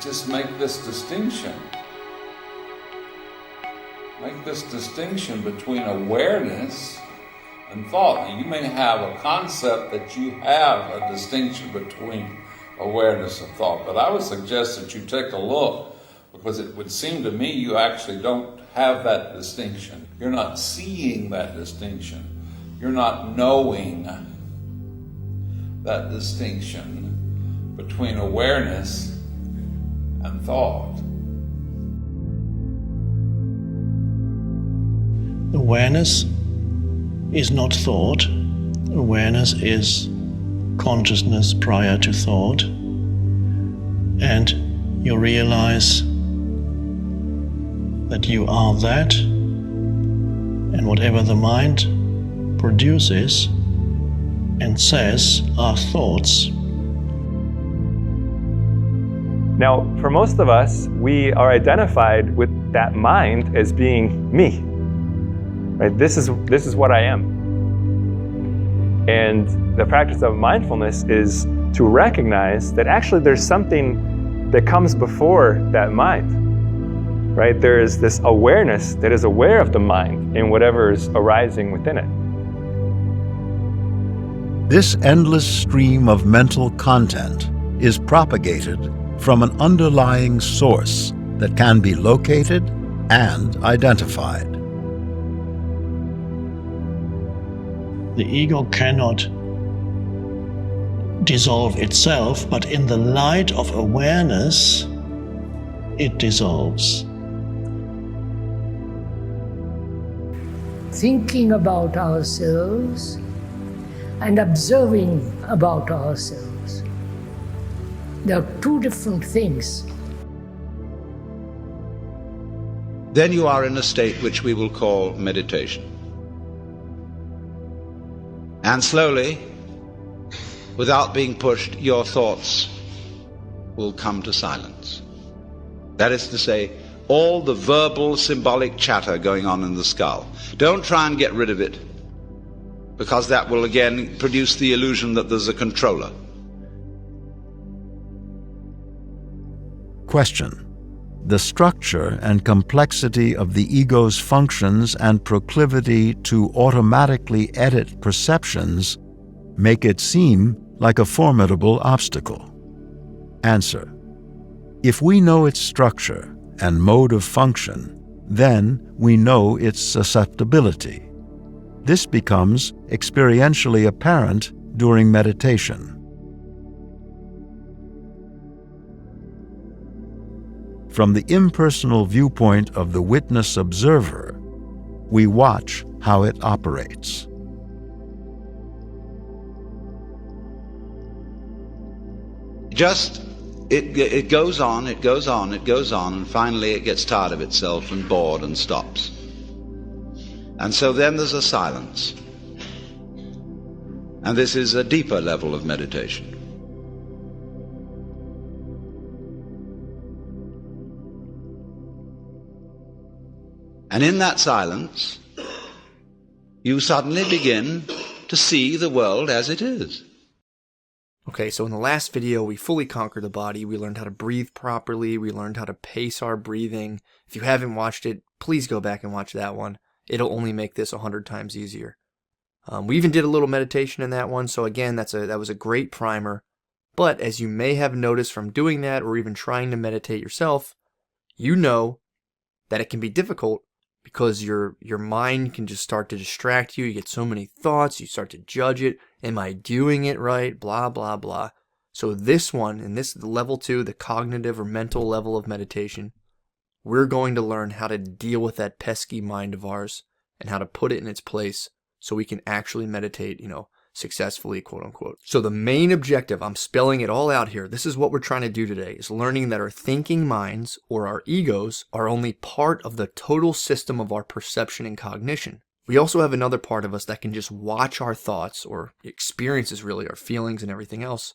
just make this distinction. Make this distinction between awareness and thought. Now, you may have a concept that you have a distinction between awareness and thought, but I would suggest that you take a look, because it would seem to me you actually don't have that distinction. You're not seeing that distinction. You're not knowing that distinction between awareness and thought. Awareness is not thought. Awareness is consciousness prior to thought. And you realize that you are that, and whatever the mind produces and says are thoughts. Now, for most of us, we are identified with that mind as being me. Right? This is what I am. And the practice of mindfulness is to recognize that actually there's something that comes before that mind. Right? There is this awareness that is aware of the mind and whatever is arising within it. This endless stream of mental content is propagated from an underlying source that can be located and identified. The ego cannot dissolve itself, but in the light of awareness, it dissolves. Thinking about ourselves and observing about ourselves. They are two different things. Then you are in a state which we will call meditation. And slowly, without being pushed, your thoughts will come to silence. That is to say, all the verbal, symbolic chatter going on in the skull. Don't try and get rid of it, because that will again produce the illusion that there's a controller. Question: the structure and complexity of the ego's functions and proclivity to automatically edit perceptions make it seem like a formidable obstacle. Answer: if we know its structure and mode of function, then we know its susceptibility. This becomes experientially apparent during meditation. From the impersonal viewpoint of the witness observer, we watch how it operates. It goes on, it goes on, it goes on, and finally it gets tired of itself and bored and stops. And so then there's a silence. And this is a deeper level of meditation. And in that silence, you suddenly begin to see the world as it is. Okay, so in the last video, we fully conquered the body. We learned how to breathe properly. We learned how to pace our breathing. If you haven't watched it, please go back and watch that one. It'll only make this 100 times easier. We even did a little meditation in that one. So again, that was a great primer. But as you may have noticed from doing that or even trying to meditate yourself, you know that it can be difficult because your mind can just start to distract you. You get so many thoughts. You start to judge it. Am I doing it right? Blah, blah, blah. So this one, and this is level 2, the cognitive or mental level of meditation, we're going to learn how to deal with that pesky mind of ours and how to put it in its place so we can actually meditate, successfully, quote unquote. So the main objective, I'm spelling it all out here, this is what we're trying to do today, is learning that our thinking minds or our egos are only part of the total system of our perception and cognition. We also have another part of us that can just watch our thoughts or experiences, really, our feelings and everything else,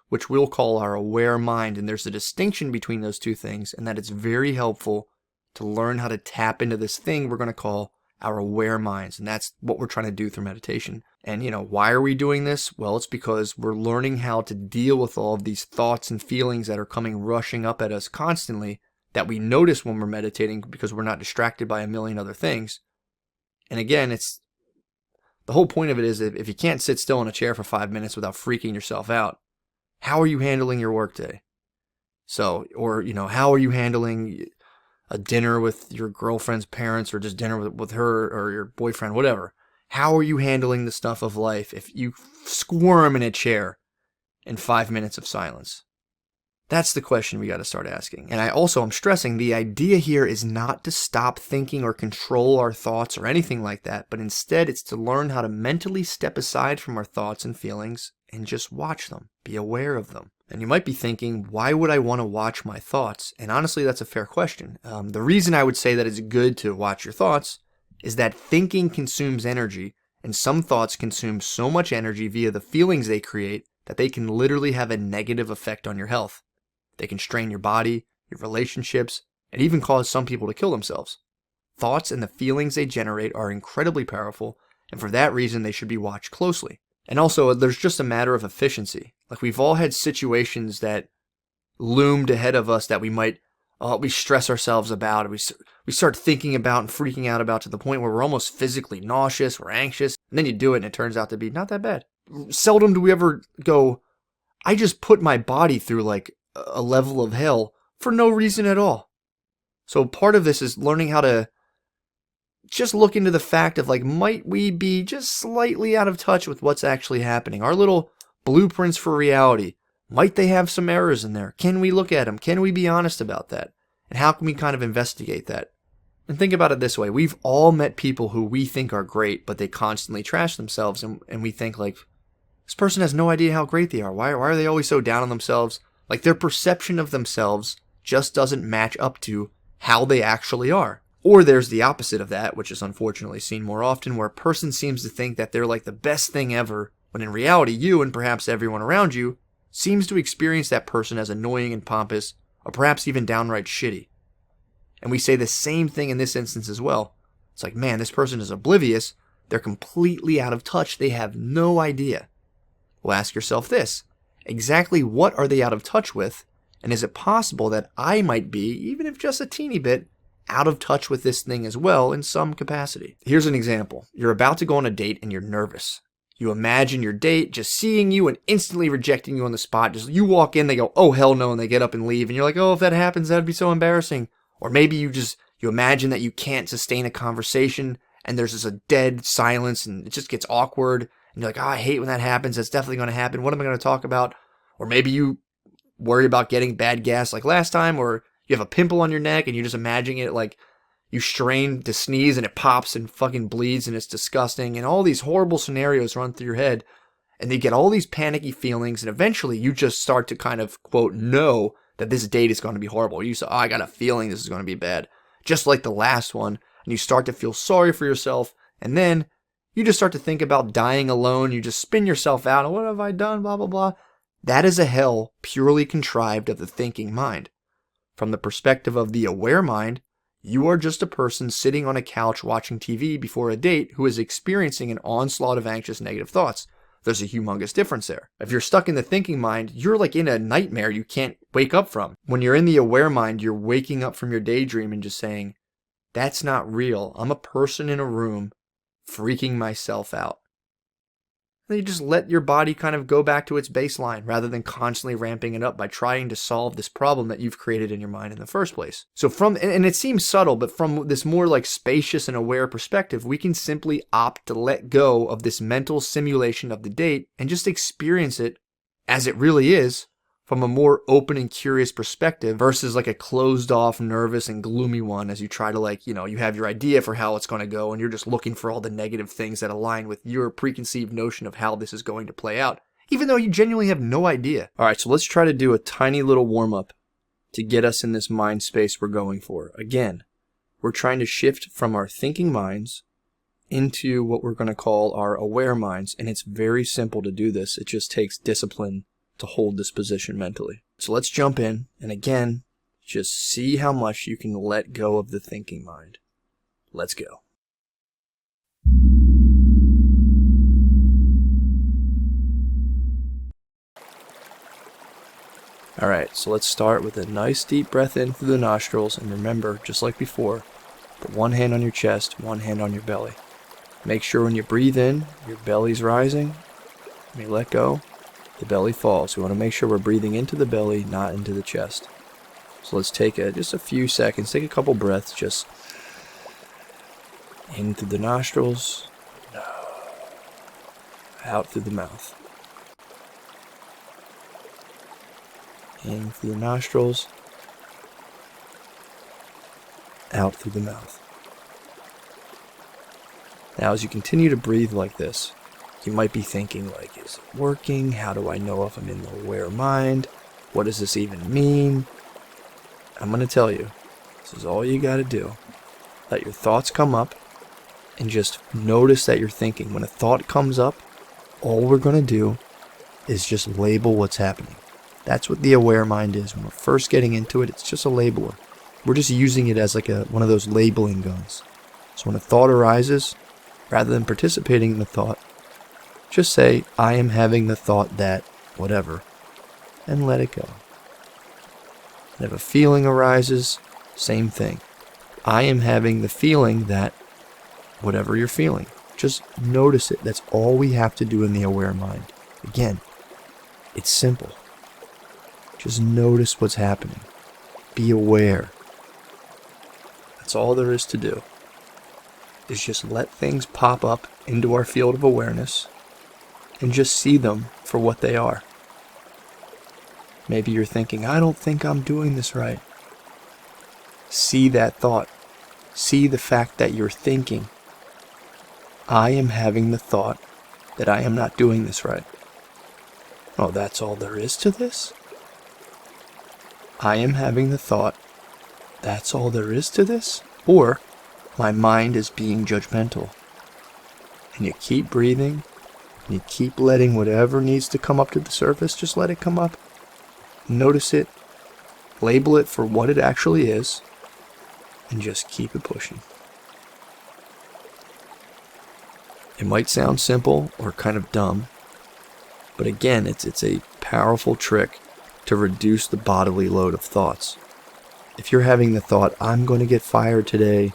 which we'll call our aware mind. And there's a distinction between those two things, and that it's very helpful to learn how to tap into this thing we're going to call our aware minds. And that's what we're trying to do through meditation. And, why are we doing this? Well, it's because we're learning how to deal with all of these thoughts and feelings that are coming rushing up at us constantly that we notice when we're meditating because we're not distracted by a million other things. And again, the whole point of it is if you can't sit still in a chair for 5 minutes without freaking yourself out, how are you handling your workday? So, or, how are you handling a dinner with your girlfriend's parents or just dinner with her or your boyfriend, whatever? How are you handling the stuff of life if you squirm in a chair in 5 minutes of silence? That's the question we got to start asking. And I'm stressing the idea here is not to stop thinking or control our thoughts or anything like that, but instead it's to learn how to mentally step aside from our thoughts and feelings and just watch them, be aware of them. And you might be thinking, why would I want to watch my thoughts? And honestly, that's a fair question. The reason I would say that it's good to watch your thoughts is that thinking consumes energy, and some thoughts consume so much energy via the feelings they create that they can literally have a negative effect on your health. They can strain your body, your relationships, and even cause some people to kill themselves. Thoughts and the feelings they generate are incredibly powerful, and for that reason they should be watched closely. And also, there's just a matter of efficiency. Like, we've all had situations that loomed ahead of us that we stress ourselves about, we start thinking about and freaking out about to the point where we're almost physically nauseous, we're anxious, and then you do it and it turns out to be not that bad. Seldom do we ever go, I just put my body through like a level of hell for no reason at all. So part of this is learning how to just look into the fact of like, might we be just slightly out of touch with what's actually happening? Our little blueprints for reality, might they have some errors in there? Can we look at them? Can we be honest about that? And how can we kind of investigate that? And think about it this way. We've all met people who we think are great, but they constantly trash themselves. And we think like, this person has no idea how great they are. Why are they always so down on themselves? Like, their perception of themselves just doesn't match up to how they actually are. Or there's the opposite of that, which is unfortunately seen more often, where a person seems to think that they're like the best thing ever, when in reality you and perhaps everyone around you seems to experience that person as annoying and pompous, or perhaps even downright shitty. And we say the same thing in this instance as well. It's like, man, this person is oblivious. They're completely out of touch. They have no idea. Well, ask yourself this. Exactly what are they out of touch with? And is it possible that I might be, even if just a teeny bit, out of touch with this thing as well in some capacity? Here's an example. You're about to go on a date and you're nervous. You imagine your date just seeing you and instantly rejecting you on the spot. Just you walk in, they go, oh, hell no, and they get up and leave. And you're like, oh, if that happens, that'd be so embarrassing. Or maybe you imagine that you can't sustain a conversation and there's just a dead silence and it just gets awkward. And you're like, oh, I hate when that happens. That's definitely going to happen. What am I going to talk about? Or maybe you worry about getting bad gas like last time, or you have a pimple on your neck and you're just imagining it like you strain to sneeze and it pops and fucking bleeds and it's disgusting. And all these horrible scenarios run through your head and you get all these panicky feelings. And eventually you just start to kind of, quote, know that this date is going to be horrible. You say, oh, I got a feeling this is going to be bad. Just like the last one. And you start to feel sorry for yourself. And then you just start to think about dying alone. You just spin yourself out. And what have I done? Blah, blah, blah. That is a hell purely contrived of the thinking mind. From the perspective of the aware mind, you are just a person sitting on a couch watching TV before a date who is experiencing an onslaught of anxious negative thoughts. There's a humongous difference there. If you're stuck in the thinking mind, you're like in a nightmare you can't wake up from. When you're in the aware mind, you're waking up from your daydream and just saying, that's not real. I'm a person in a room freaking myself out. And you just let your body kind of go back to its baseline rather than constantly ramping it up by trying to solve this problem that you've created in your mind in the first place. So and it seems subtle, but from this more like spacious and aware perspective, we can simply opt to let go of this mental simulation of the date and just experience it as it really is from a more open and curious perspective versus like a closed off, nervous and gloomy one as you try to like, you have your idea for how it's going to go and you're just looking for all the negative things that align with your preconceived notion of how this is going to play out, even though you genuinely have no idea. All right, so let's try to do a tiny little warm up to get us in this mind space we're going for. Again, we're trying to shift from our thinking minds into what we're going to call our aware minds. And it's very simple to do this. It just takes discipline to hold this position mentally. So let's jump in, and again, just see how much you can let go of the thinking mind. Let's go. Alright, so let's start with a nice deep breath in through the nostrils, and remember, just like before, put one hand on your chest, one hand on your belly. Make sure when you breathe in, your belly's rising. When you let go, the belly falls. We want to make sure we're breathing into the belly, not into the chest. So let's take just a few seconds, take a couple breaths, just in through the nostrils, out through the mouth. In through the nostrils, out through the mouth. Now, as you continue to breathe like this, you might be thinking, like, is it working? How do I know if I'm in the aware mind? What does this even mean? I'm going to tell you, this is all you got to do. Let your thoughts come up and just notice that you're thinking. When a thought comes up, all we're going to do is just label what's happening. That's what the aware mind is. When we're first getting into it, it's just a labeler. We're just using it as like one of those labeling guns. So when a thought arises, rather than participating in the thought, just say, I am having the thought that whatever, and let it go. And if a feeling arises, same thing. I am having the feeling that whatever you're feeling. Just notice it. That's all we have to do in the aware mind. Again, it's simple. Just notice what's happening. Be aware. That's all there is to do. Is just let things pop up into our field of awareness and just see them for what they are. Maybe you're thinking, I don't think I'm doing this right. See that thought. See the fact that you're thinking, I am having the thought that I am not doing this right. Oh, that's all there is to this? I am having the thought, that's all there is to this? Or, my mind is being judgmental. And you keep breathing, and you keep letting whatever needs to come up to the surface, just let it come up. Notice it, label it for what it actually is, and just keep it pushing. It might sound simple or kind of dumb, but again, it's a powerful trick to reduce the bodily load of thoughts. If you're having the thought, I'm going to get fired today,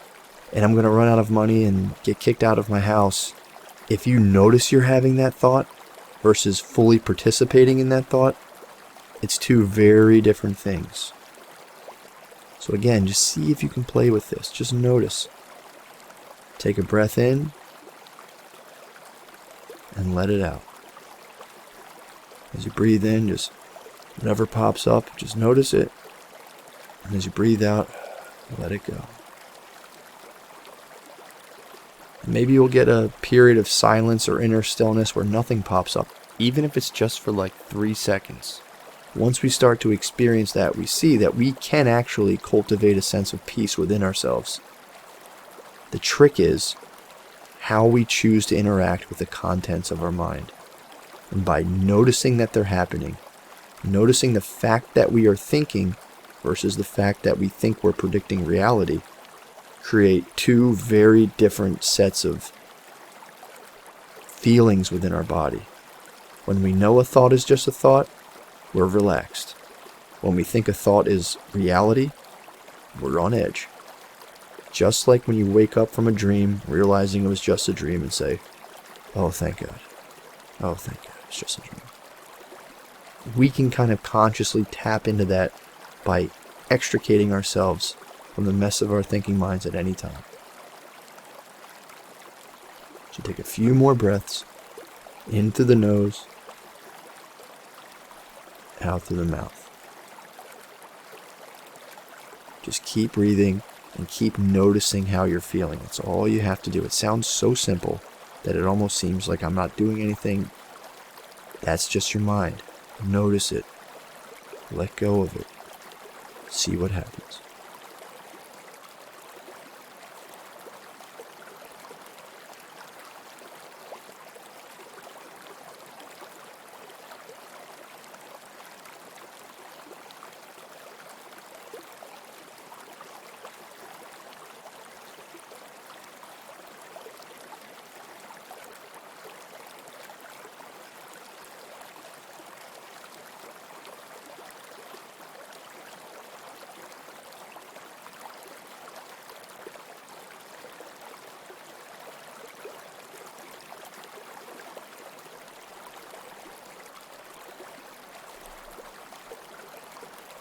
and I'm going to run out of money and get kicked out of my house, if you notice you're having that thought versus fully participating in that thought, it's two very different things. So again, just see if you can play with this. Just notice. Take a breath in and let it out. As you breathe in, just whatever pops up, just notice it. And as you breathe out, let it go. And maybe you'll get a period of silence or inner stillness where nothing pops up, even if it's just for like 3 seconds. Once we start to experience that, we see that we can actually cultivate a sense of peace within ourselves. The trick is how we choose to interact with the contents of our mind. And by noticing that they're happening, noticing the fact that we are thinking versus the fact that we think we're predicting reality, create two very different sets of feelings within our body. When we know a thought is just a thought, we're relaxed. When we think a thought is reality, we're on edge. Just like when you wake up from a dream, realizing it was just a dream, and say, oh, thank God. Oh, thank God, it's just a dream. We can kind of consciously tap into that by extricating ourselves from the mess of our thinking minds at any time. So take a few more breaths in through the nose, out through the mouth. Just keep breathing and keep noticing how you're feeling. That's all you have to do. It sounds so simple that it almost seems like I'm not doing anything. That's just your mind. Notice it. Let go of it. See what happens.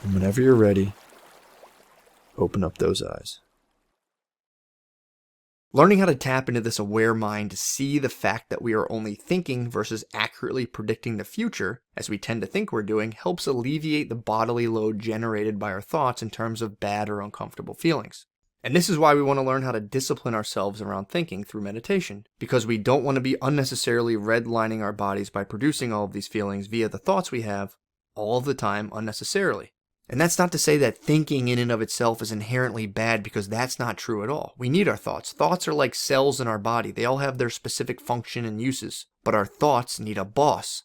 And whenever you're ready, open up those eyes. Learning how to tap into this aware mind to see the fact that we are only thinking versus accurately predicting the future, as we tend to think we're doing, helps alleviate the bodily load generated by our thoughts in terms of bad or uncomfortable feelings. And this is why we want to learn how to discipline ourselves around thinking through meditation, because we don't want to be unnecessarily redlining our bodies by producing all of these feelings via the thoughts we have all of the time unnecessarily. And that's not to say that thinking in and of itself is inherently bad, because that's not true at all. We need our thoughts. Thoughts are like cells in our body. They all have their specific function and uses. But our thoughts need a boss.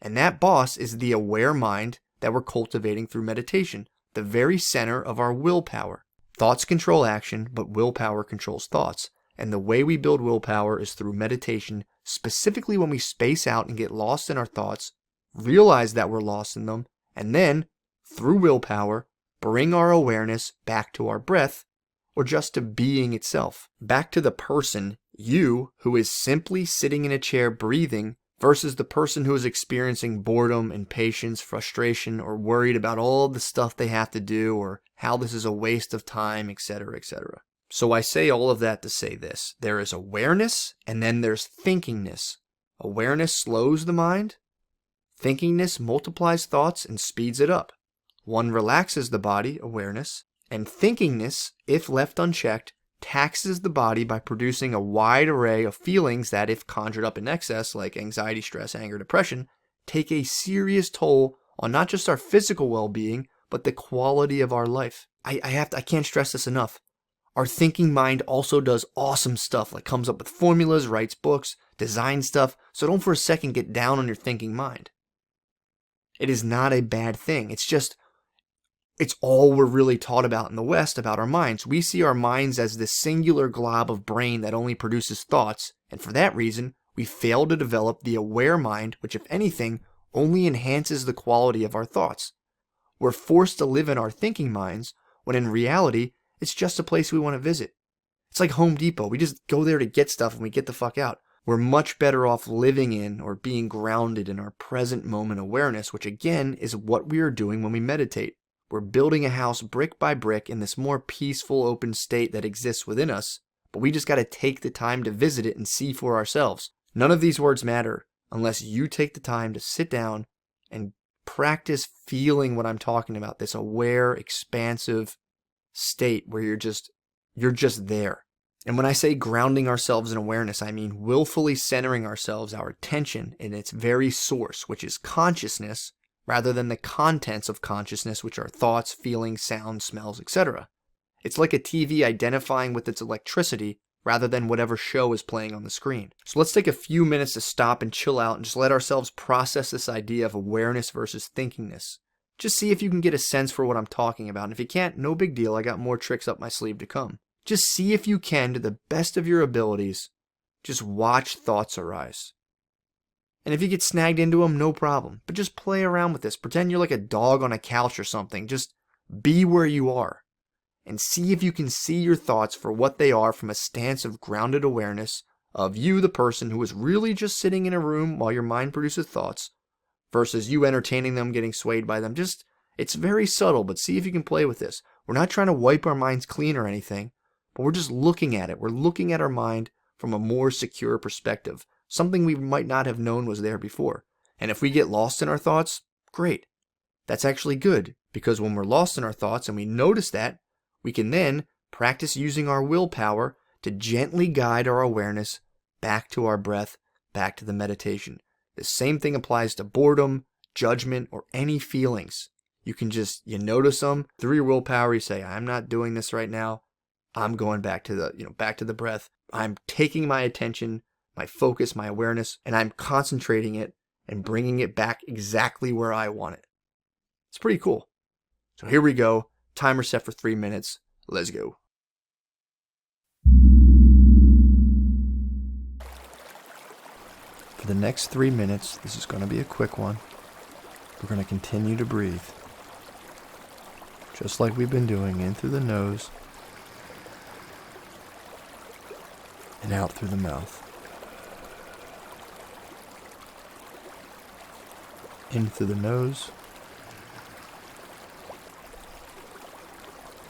And that boss is the aware mind that we're cultivating through meditation, the very center of our willpower. Thoughts control action, but willpower controls thoughts. And the way we build willpower is through meditation, specifically when we space out and get lost in our thoughts, realize that we're lost in them, and then through willpower, bring our awareness back to our breath, or just to being itself. Back to the person, you, who is simply sitting in a chair breathing, versus the person who is experiencing boredom, impatience, frustration, or worried about all the stuff they have to do, or how this is a waste of time, etc., etc. So I say all of that to say this. There is awareness, and then there's thinkingness. Awareness slows the mind. Thinkingness multiplies thoughts and speeds it up. One relaxes the body, awareness, and thinkingness, if left unchecked, taxes the body by producing a wide array of feelings that, if conjured up in excess, like anxiety, stress, anger, depression, take a serious toll on not just our physical well-being, but the quality of our life. I can't stress this enough. Our thinking mind also does awesome stuff, like comes up with formulas, writes books, designs stuff, so don't for a second get down on your thinking mind. It is not a bad thing. It's all we're really taught about in the West about our minds. We see our minds as this singular glob of brain that only produces thoughts, and for that reason, we fail to develop the aware mind, which, if anything, only enhances the quality of our thoughts. We're forced to live in our thinking minds, when in reality, it's just a place we want to visit. It's like Home Depot. We just go there to get stuff and we get the fuck out. We're much better off living in or being grounded in our present moment awareness, which again is what we are doing when we meditate. We're building a house brick by brick in this more peaceful, open state that exists within us, but we just got to take the time to visit it and see for ourselves. None of these words matter unless you take the time to sit down and practice feeling what I'm talking about, this aware, expansive state where you're just there. And when I say grounding ourselves in awareness, I mean willfully centering ourselves, our attention, in its very source, which is consciousness, rather than the contents of consciousness, which are thoughts, feelings, sounds, smells, etc. It's like a TV identifying with its electricity rather than whatever show is playing on the screen. So let's take a few minutes to stop and chill out and just let ourselves process this idea of awareness versus thinkingness. Just see if you can get a sense for what I'm talking about. And if you can't, no big deal. I got more tricks up my sleeve to come. Just see if you can, to the best of your abilities, just watch thoughts arise. And if you get snagged into them, no problem. But just play around with this. Pretend you're like a dog on a couch or something. Just be where you are. And see if you can see your thoughts for what they are from a stance of grounded awareness of you, the person who is really just sitting in a room while your mind produces thoughts, versus you entertaining them, getting swayed by them. It's very subtle, but see if you can play with this. We're not trying to wipe our minds clean or anything, but we're just looking at it. We're looking at our mind from a more secure perspective, something we might not have known was there before. And if we get lost in our thoughts, great. That's actually good, because when we're lost in our thoughts and we notice that, we can then practice using our willpower to gently guide our awareness back to our breath, back to the meditation. The same thing applies to boredom, judgment, or any feelings. You can you notice them through your willpower. You say, I'm not doing this right now. I'm going back to the breath. I'm taking my attention, my focus, my awareness, and I'm concentrating it and bringing it back exactly where I want it. It's pretty cool. So here we go. Timer set for 3 minutes. Let's go. For the next 3 minutes, this is going to be a quick one. We're going to continue to breathe. Just like we've been doing, in through the nose and out through the mouth. In through the nose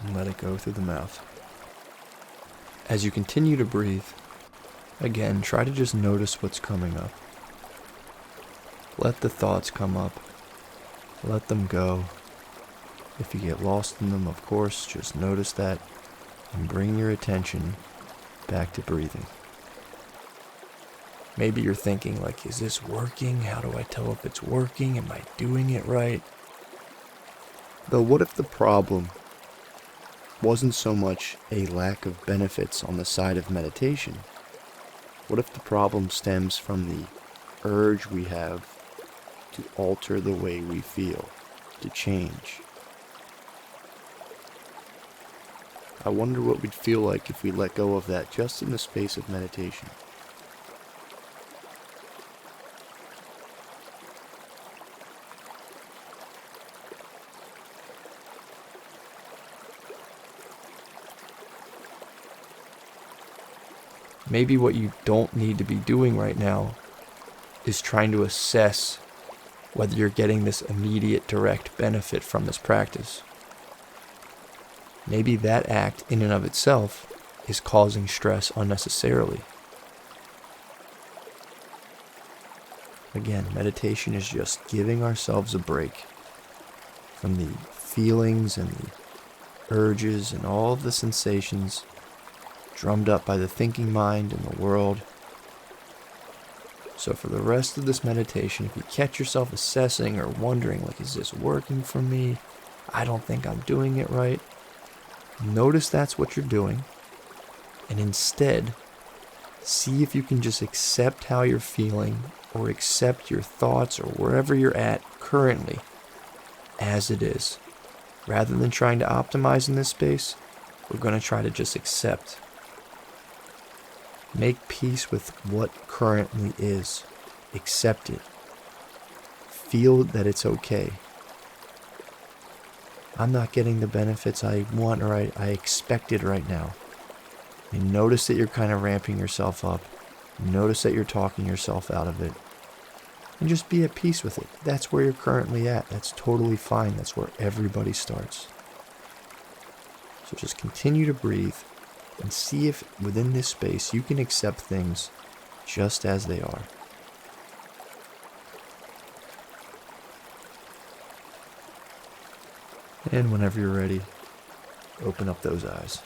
and let it go through the mouth. As you continue to breathe, again, try to just notice what's coming up. Let the thoughts come up. Let them go. If you get lost in them, of course, just notice that and bring your attention back to breathing. Maybe you're thinking, like, is this working? How do I tell if it's working? Am I doing it right? Though what if the problem wasn't so much a lack of benefits on the side of meditation? What if the problem stems from the urge we have to alter the way we feel, to change? I wonder what we'd feel like if we let go of that just in the space of meditation. Maybe what you don't need to be doing right now is trying to assess whether you're getting this immediate direct benefit from this practice. Maybe that act in and of itself is causing stress unnecessarily. Again, meditation is just giving ourselves a break from the feelings and the urges and all of the sensations drummed up by the thinking mind and the world. So for the rest of this meditation, if you catch yourself assessing or wondering, like, is this working for me? I don't think I'm doing it right. Notice that's what you're doing, and instead, see if you can just accept how you're feeling or accept your thoughts or wherever you're at currently as it is. Rather than trying to optimize in this space, we're going to try to just accept. Make peace with what currently is. Accept it. Feel that it's okay. I'm not getting the benefits I want or I expect it right now. And notice that you're kind of ramping yourself up. Notice that you're talking yourself out of it. And just be at peace with it. That's where you're currently at. That's totally fine. That's where everybody starts. So just continue to breathe and see if within this space you can accept things just as they are. And whenever you're ready, open up those eyes.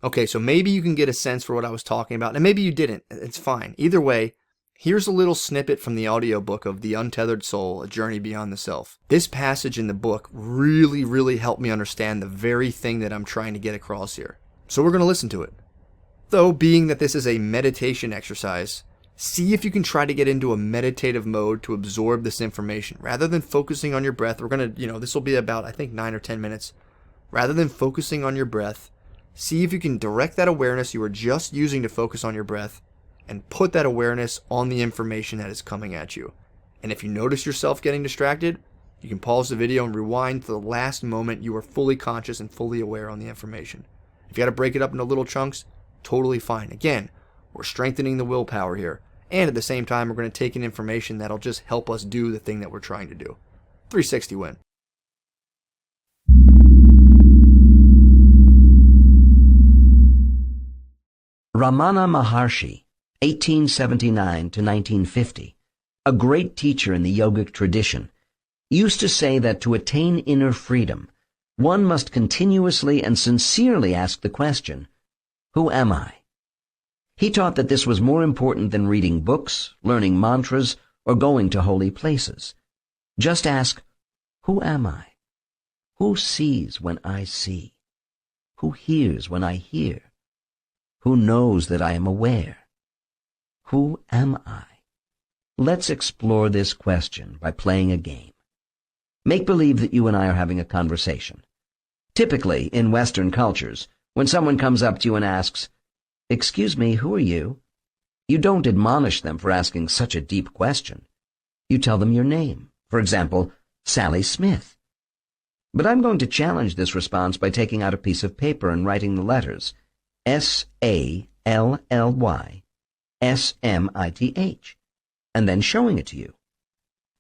Okay, so maybe you can get a sense for what I was talking about, and maybe you didn't. It's fine. Either way, here's a little snippet from the audiobook of The Untethered Soul, A Journey Beyond the Self. This passage in the book really helped me understand the very thing that I'm trying to get across here. So we're going to listen to it. Though, being that this is a meditation exercise, see if you can try to get into a meditative mode to absorb this information. Rather than focusing on your breath, we're going to, this will be about, I think, 9 or 10 minutes. Rather than focusing on your breath, see if you can direct that awareness you are just using to focus on your breath and put that awareness on the information that is coming at you. And if you notice yourself getting distracted, you can pause the video and rewind to the last moment you are fully conscious and fully aware on the information. If you got to break it up into little chunks, totally fine. Again, we're strengthening the willpower here. And at the same time, we're going to take in information that'll just help us do the thing that we're trying to do. 360 win. Ramana Maharshi, 1879 to 1950, a great teacher in the yogic tradition, used to say that to attain inner freedom, one must continuously and sincerely ask the question, who am I? He taught that this was more important than reading books, learning mantras, or going to holy places. Just ask, who am I? Who sees when I see? Who hears when I hear? Who knows that I am aware? Who am I? Let's explore this question by playing a game. Make believe that you and I are having a conversation. Typically, in Western cultures, when someone comes up to you and asks, "Excuse me, who are you?" you don't admonish them for asking such a deep question. You tell them your name. For example, Sally Smith. But I'm going to challenge this response by taking out a piece of paper and writing the letters SALLY, and then showing it to you.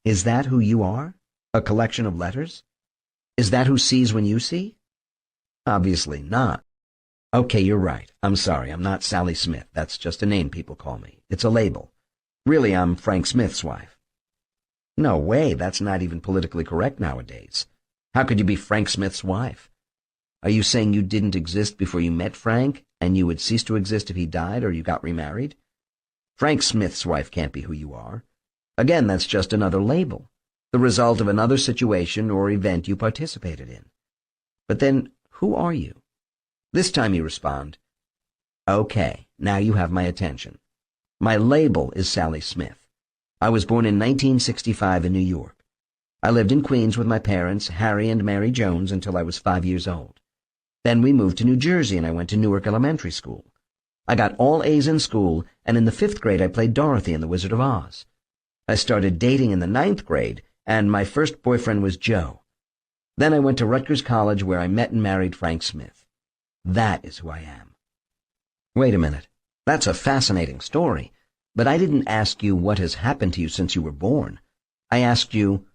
Is that who you are? A collection of letters? Is that who sees when you see? Obviously not. Okay, you're right. I'm sorry, I'm not Sally Smith. That's just a name people call me. It's a label. Really, I'm Frank Smith's wife. No way, that's not even politically correct nowadays. How could you be Frank Smith's wife? Are you saying you didn't exist before you met Frank, and you would cease to exist if he died or you got remarried? Frank Smith's wife can't be who you are. Again, that's just another label, the result of another situation or event you participated in. But then, who are you? This time you respond, okay, now you have my attention. My label is Sally Smith. I was born in 1965 in New York. I lived in Queens with my parents, Harry and Mary Jones, until I was 5 years old. Then we moved to New Jersey and I went to Newark Elementary School. I got all A's in school, and in the 5th grade I played Dorothy in The Wizard of Oz. I started dating in the 9th grade, and my first boyfriend was Joe. Then I went to Rutgers College where I met and married Frank Smith. That is who I am. Wait a minute. That's a fascinating story, but I didn't ask you what has happened to you since you were born. I asked you,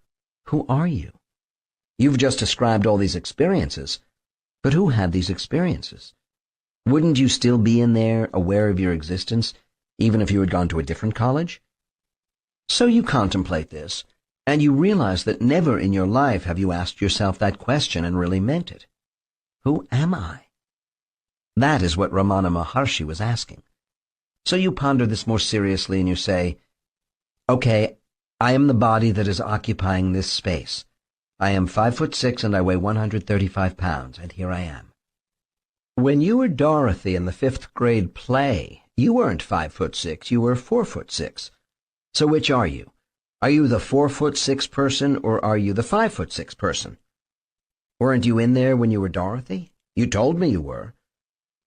who are you? You've just described all these experiences, but who had these experiences? Wouldn't you still be in there, aware of your existence, even if you had gone to a different college? So you contemplate this, and you realize that never in your life have you asked yourself that question and really meant it. Who am I? That is what Ramana Maharshi was asking. So you ponder this more seriously and you say, okay, I am the body that is occupying this space. I am 5'6" and I weigh 135 pounds, and here I am. When you were Dorothy in the 5th grade play, you weren't 5'6", you were 4'6". So which are you? Are you the 4'6" person or are you the 5'6" person? Weren't you in there when you were Dorothy? You told me you were.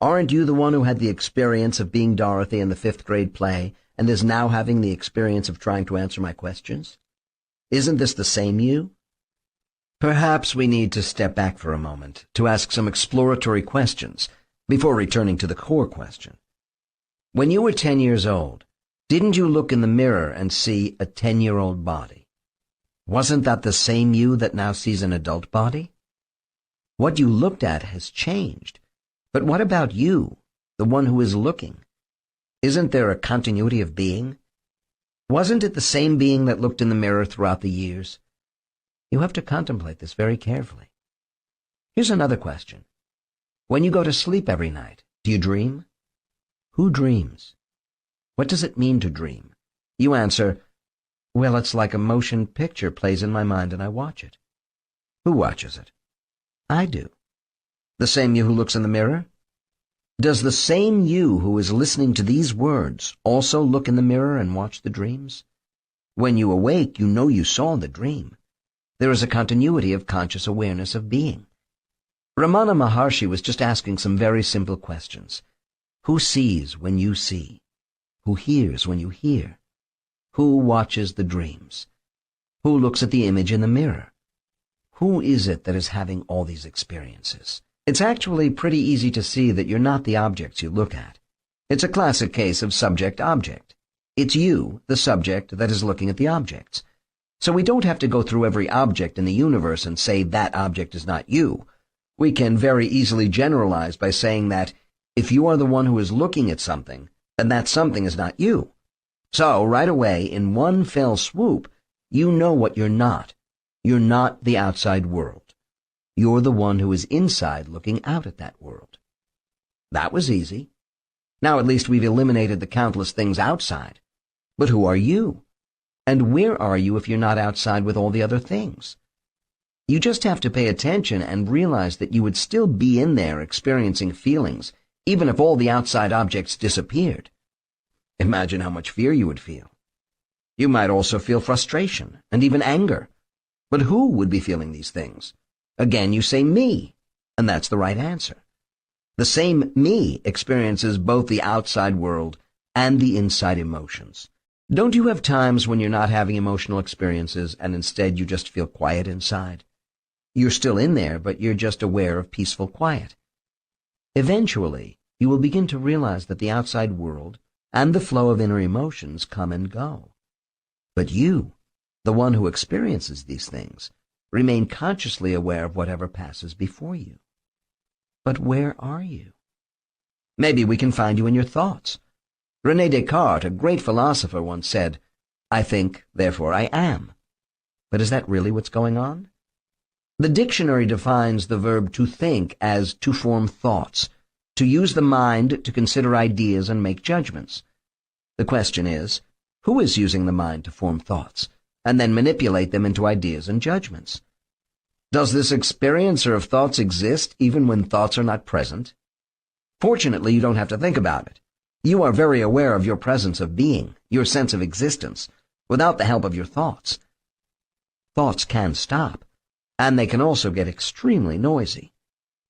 Aren't you the one who had the experience of being Dorothy in the 5th grade play and is now having the experience of trying to answer my questions? Isn't this the same you? Perhaps we need to step back for a moment to ask some exploratory questions before returning to the core question. When you were 10 years old, didn't you look in the mirror and see a 10-year-old body? Wasn't that the same you that now sees an adult body? What you looked at has changed. But what about you, the one who is looking? Isn't there a continuity of being? Wasn't it the same being that looked in the mirror throughout the years? You have to contemplate this very carefully. Here's another question. When you go to sleep every night, do you dream? Who dreams? What does it mean to dream? You answer, well, it's like a motion picture plays in my mind and I watch it. Who watches it? I do. The same you who looks in the mirror? Does the same you who is listening to these words also look in the mirror and watch the dreams? When you awake, you know you saw the dream. There is a continuity of conscious awareness of being. Ramana Maharshi was just asking some very simple questions. Who sees when you see? Who hears when you hear? Who watches the dreams? Who looks at the image in the mirror? Who is it that is having all these experiences? It's actually pretty easy to see that you're not the objects you look at. It's a classic case of subject-object. It's you, the subject, that is looking at the objects. So we don't have to go through every object in the universe and say that object is not you. We can very easily generalize by saying that if you are the one who is looking at something, then that something is not you. So, right away, in one fell swoop, you know what you're not. You're not the outside world. You're the one who is inside looking out at that world. That was easy. Now at least we've eliminated the countless things outside. But who are you? And where are you if you're not outside with all the other things? You just have to pay attention and realize that you would still be in there experiencing feelings, even if all the outside objects disappeared. Imagine how much fear you would feel. You might also feel frustration and even anger. But who would be feeling these things? Again, you say me, and that's the right answer. The same me experiences both the outside world and the inside emotions. Don't you have times when you're not having emotional experiences and instead you just feel quiet inside? You're still in there, but you're just aware of peaceful quiet. Eventually, you will begin to realize that the outside world and the flow of inner emotions come and go. But you, the one who experiences these things, remain consciously aware of whatever passes before you. But where are you? Maybe we can find you in your thoughts. René Descartes, a great philosopher, once said, "I think, therefore I am." But is that really what's going on? The dictionary defines the verb to think as to form thoughts, to use the mind to consider ideas and make judgments. The question is, who is using the mind to form thoughts, and then manipulate them into ideas and judgments? Does this experiencer of thoughts exist even when thoughts are not present? Fortunately, you don't have to think about it. You are very aware of your presence of being, your sense of existence, without the help of your thoughts. Thoughts can stop, and they can also get extremely noisy.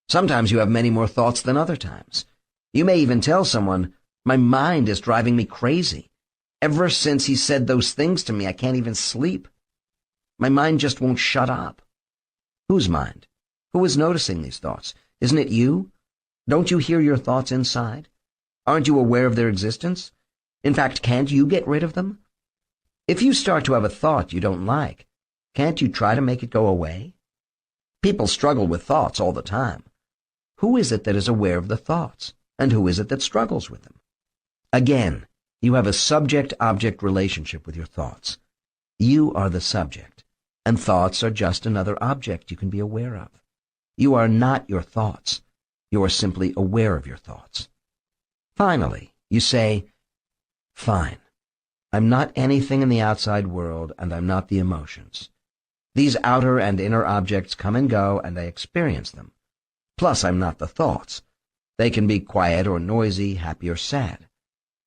Sometimes you have many more thoughts than other times. You may even tell someone, "My mind is driving me crazy. Ever since he said those things to me, I can't even sleep. My mind just won't shut up." Whose mind? Who is noticing these thoughts? Isn't it you? Don't you hear your thoughts inside? Aren't you aware of their existence? In fact, can't you get rid of them? If you start to have a thought you don't like, can't you try to make it go away? People struggle with thoughts all the time. Who is it that is aware of the thoughts, and who is it that struggles with them? Again, you have a subject-object relationship with your thoughts. You are the subject, and thoughts are just another object you can be aware of. You are not your thoughts. You are simply aware of your thoughts. Finally, you say, "Fine. I'm not anything in the outside world, and I'm not the emotions. These outer and inner objects come and go, and I experience them. Plus, I'm not the thoughts. They can be quiet or noisy, happy or sad.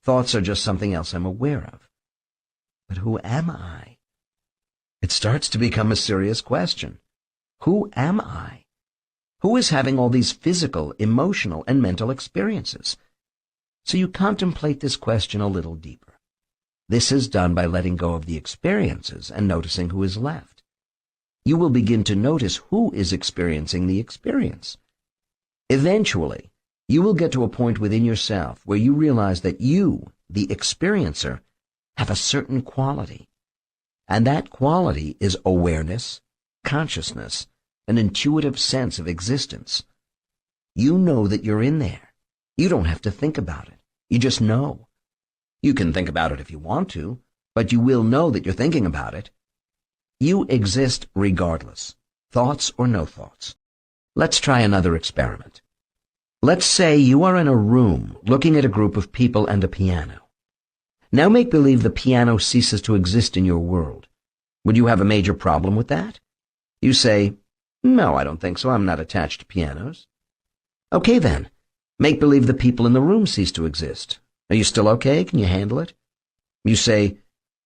Thoughts are just something else I'm aware of. But who am I?" It starts to become a serious question. Who am I? Who is having all these physical, emotional, and mental experiences? So you contemplate this question a little deeper. This is done by letting go of the experiences and noticing who is left. You will begin to notice who is experiencing the experience. Eventually, you will get to a point within yourself where you realize that you, the experiencer, have a certain quality. And that quality is awareness, consciousness, an intuitive sense of existence. You know that you're in there. You don't have to think about it. You just know. You can think about it if you want to, but you will know that you're thinking about it. You exist regardless, thoughts or no thoughts. Let's try another experiment. Let's say you are in a room looking at a group of people and a piano. Now make believe the piano ceases to exist in your world. Would you have a major problem with that? You say, "No, I don't think so. I'm not attached to pianos." Okay then. Make believe the people in the room cease to exist. Are you still okay? Can you handle it? You say,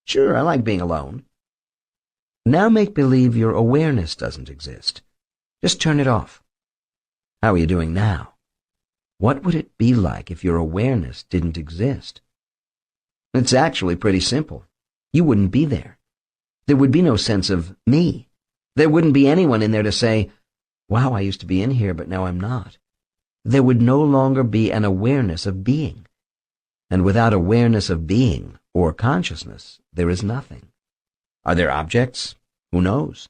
"Sure, I like being alone." Now make believe your awareness doesn't exist. Just turn it off. How are you doing now? What would it be like if your awareness didn't exist? It's actually pretty simple. You wouldn't be there. There would be no sense of me. There wouldn't be anyone in there to say, "Wow, I used to be in here, but now I'm not." There would no longer be an awareness of being. And without awareness of being, or consciousness, there is nothing. Are there objects? Who knows?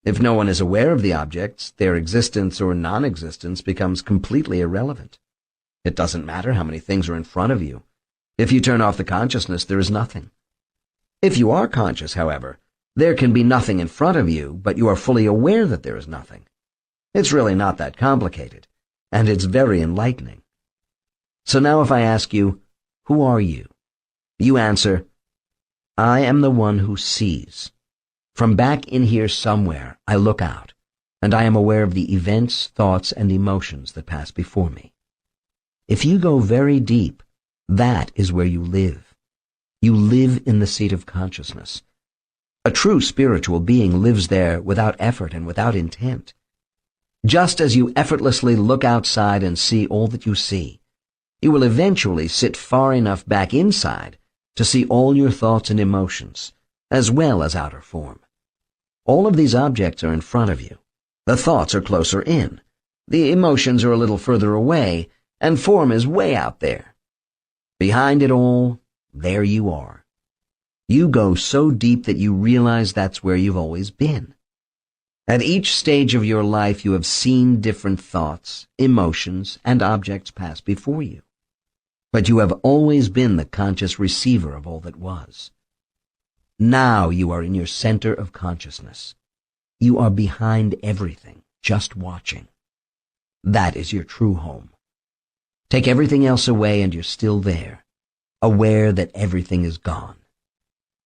If no one is aware of the objects, their existence or non-existence becomes completely irrelevant. It doesn't matter how many things are in front of you. If you turn off the consciousness, there is nothing. If you are conscious, however, there can be nothing in front of you, but you are fully aware that there is nothing. It's really not that complicated, and it's very enlightening. So now if I ask you, who are you? You answer, "I am the one who sees. From back in here somewhere, I look out, and I am aware of the events, thoughts, and emotions that pass before me." If you go very deep, that is where you live. You live in the seat of consciousness. A true spiritual being lives there without effort and without intent. Just as you effortlessly look outside and see all that you see, you will eventually sit far enough back inside to see all your thoughts and emotions, as well as outer form. All of these objects are in front of you. The thoughts are closer in. The emotions are a little further away, and form is way out there. Behind it all, there you are. You go so deep that you realize that's where you've always been. At each stage of your life, you have seen different thoughts, emotions, and objects pass before you. But you have always been the conscious receiver of all that was. Now you are in your center of consciousness. You are behind everything, just watching. That is your true home. Take everything else away and you're still there, aware that everything is gone.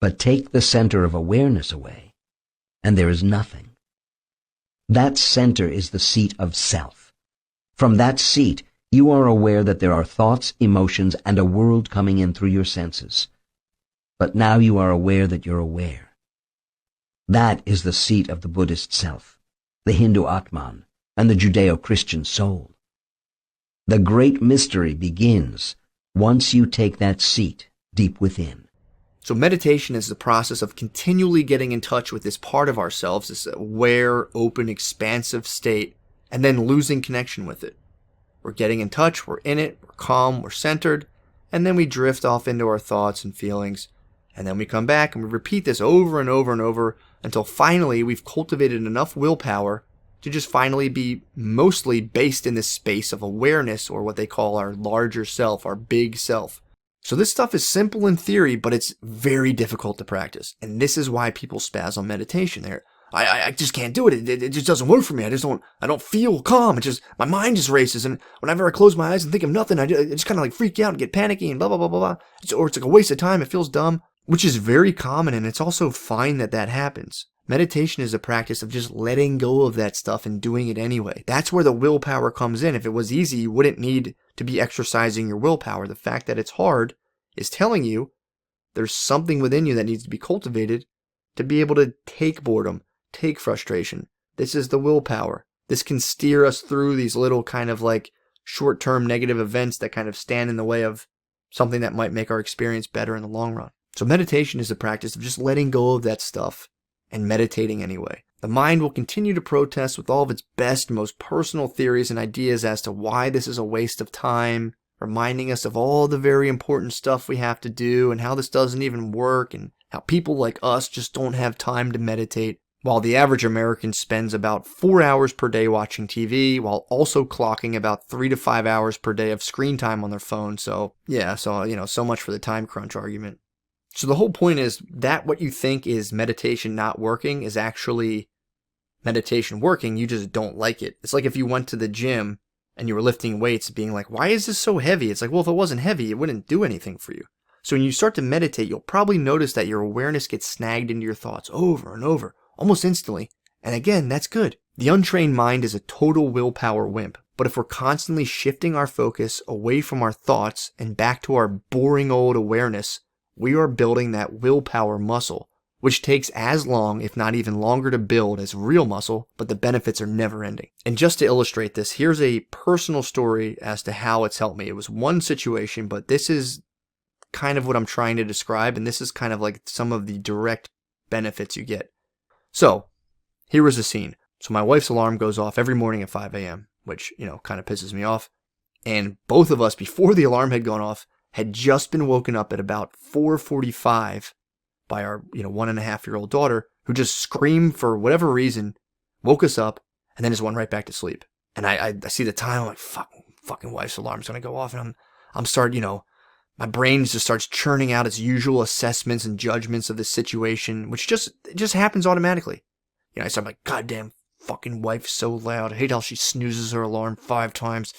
But take the center of awareness away, and there is nothing. That center is the seat of self. From that seat, you are aware that there are thoughts, emotions, and a world coming in through your senses. But now you are aware that you're aware. That is the seat of the Buddhist self, the Hindu Atman, and the Judeo-Christian soul. The great mystery begins once you take that seat deep within. So meditation is the process of continually getting in touch with this part of ourselves, this aware, open, expansive state, and then losing connection with it. We're getting in touch, we're in it, we're calm, we're centered, and then we drift off into our thoughts and feelings, and then we come back and we repeat this over and over and over until finally we've cultivated enough willpower to just finally be mostly based in this space of awareness, or what they call our larger self, our big self. So this stuff is simple in theory, but it's very difficult to practice. And this is why people spaz on meditation. I just can't do it. It just doesn't work for me. I don't feel calm. It's just, my mind just races. And whenever I close my eyes and think of nothing, I just kind of like freak out and get panicky and blah, blah, blah, blah, blah. Or it's like a waste of time. It feels dumb, which is very common. And it's also fine that that happens. Meditation is a practice of just letting go of that stuff and doing it anyway. That's where the willpower comes in. If it was easy, you wouldn't need to be exercising your willpower. The fact that it's hard is telling you there's something within you that needs to be cultivated to be able to take boredom, take frustration. This is the willpower. This can steer us through these little kind of like short-term negative events that kind of stand in the way of something that might make our experience better in the long run. So meditation is the practice of just letting go of that stuff and meditating anyway. The mind will continue to protest with all of its best, most personal theories and ideas as to why this is a waste of time, reminding us of all the very important stuff we have to do and how this doesn't even work and how people like us just don't have time to meditate, while the average American spends about 4 hours per day watching TV while also clocking about 3 to 5 hours per day of screen time on their phone. So much for the time crunch argument. So the whole point is that what you think is meditation not working is actually meditation working. You just don't like it. It's like if you went to the gym and you were lifting weights being like, why is this so heavy? It's like, well, if it wasn't heavy, it wouldn't do anything for you. So when you start to meditate, you'll probably notice that your awareness gets snagged into your thoughts over and over, almost instantly. And again, that's good. The untrained mind is a total willpower wimp. But if we're constantly shifting our focus away from our thoughts and back to our boring old awareness, we are building that willpower muscle, which takes as long, if not even longer, to build as real muscle, but the benefits are never ending. And just to illustrate this, here's a personal story as to how it's helped me. It was one situation, but this is kind of what I'm trying to describe, and this is kind of like some of the direct benefits you get. So, here was the scene. So my wife's alarm goes off every morning at 5 a.m., which, kind of pisses me off. And both of us, before the alarm had gone off, had just been woken up at about 4:45 by our 1.5-year-old daughter, who just screamed for whatever reason, woke us up, and then just went right back to sleep. And I see the time, I'm like, fucking wife's alarm's gonna go off, and I'm starting, my brain just starts churning out its usual assessments and judgments of the situation, which just happens automatically. I start like, goddamn fucking wife's so loud. I hate how she snoozes her alarm 5 times.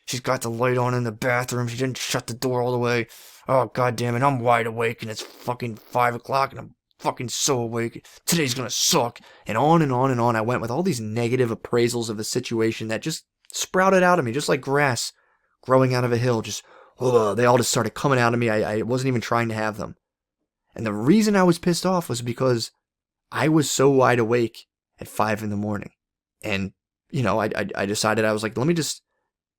She's got the light on in the bathroom. She didn't shut the door all the way. Oh, goddamn it. I'm wide awake and it's fucking 5 o'clock and I'm fucking so awake. Today's gonna suck. And on and on and on I went with all these negative appraisals of the situation that just sprouted out of me, just like grass growing out of a hill. They all just started coming out of me. I wasn't even trying to have them. And the reason I was pissed off was because I was so wide awake at 5 in the morning. And, I decided, I was like, let me just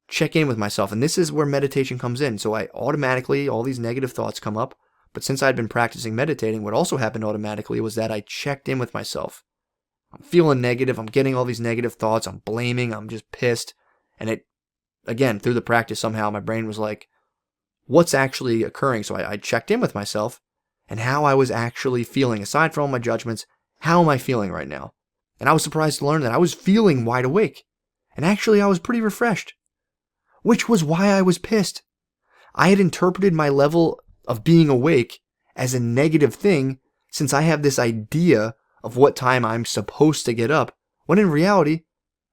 check in with myself. And this is where meditation comes in. So I automatically, all these negative thoughts come up. But since I'd been practicing meditating, what also happened automatically was that I checked in with myself. I'm feeling negative. I'm getting all these negative thoughts. I'm blaming. I'm just pissed. And it, again, through the practice, somehow my brain was like, what's actually occurring? So I checked in with myself and how I was actually feeling. Aside from all my judgments, how am I feeling right now? And I was surprised to learn that I was feeling wide awake. And actually, I was pretty refreshed. Which was why I was pissed. I had interpreted my level of being awake as a negative thing since I have this idea of what time I'm supposed to get up, when in reality,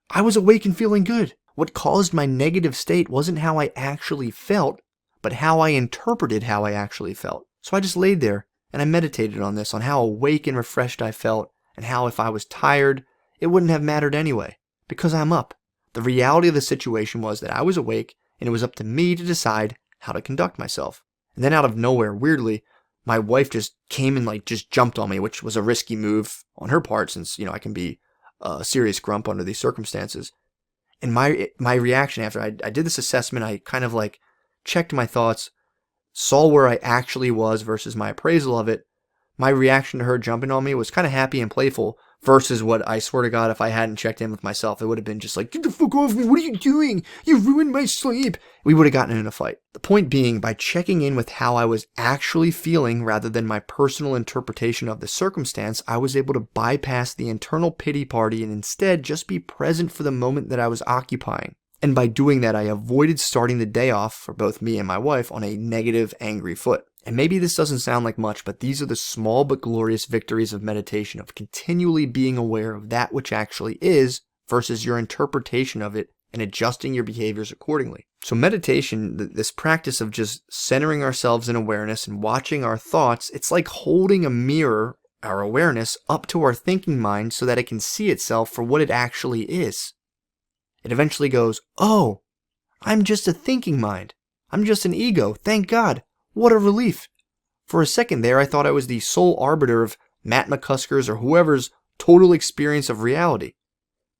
I was awake and feeling good. What caused my negative state wasn't how I actually felt, but how I interpreted how I actually felt. So I just laid there and I meditated on this, on how awake and refreshed I felt, and how if I was tired, it wouldn't have mattered anyway, because I'm up. The reality of the situation was that I was awake, and it was up to me to decide how to conduct myself. And then out of nowhere, weirdly, my wife just came and just jumped on me, which was a risky move on her part, since, I can be a serious grump under these circumstances. And my reaction after I did this assessment, I kind of checked my thoughts, saw where I actually was versus my appraisal of it. My reaction to her jumping on me was kind of happy and playful versus what I swear to God, if I hadn't checked in with myself, it would have been just get the fuck off me. What are you doing? You ruined my sleep. We would have gotten in a fight. The point being, by checking in with how I was actually feeling rather than my personal interpretation of the circumstance, I was able to bypass the internal pity party and instead just be present for the moment that I was occupying. And by doing that, I avoided starting the day off, for both me and my wife, on a negative, angry foot. And maybe this doesn't sound like much, but these are the small but glorious victories of meditation, of continually being aware of that which actually is versus your interpretation of it and adjusting your behaviors accordingly. So meditation, this practice of just centering ourselves in awareness and watching our thoughts, it's like holding a mirror, our awareness, up to our thinking mind so that it can see itself for what it actually is. It eventually goes, oh, I'm just a thinking mind. I'm just an ego. Thank God. What a relief. For a second there, I thought I was the sole arbiter of Matt McCusker's or whoever's total experience of reality.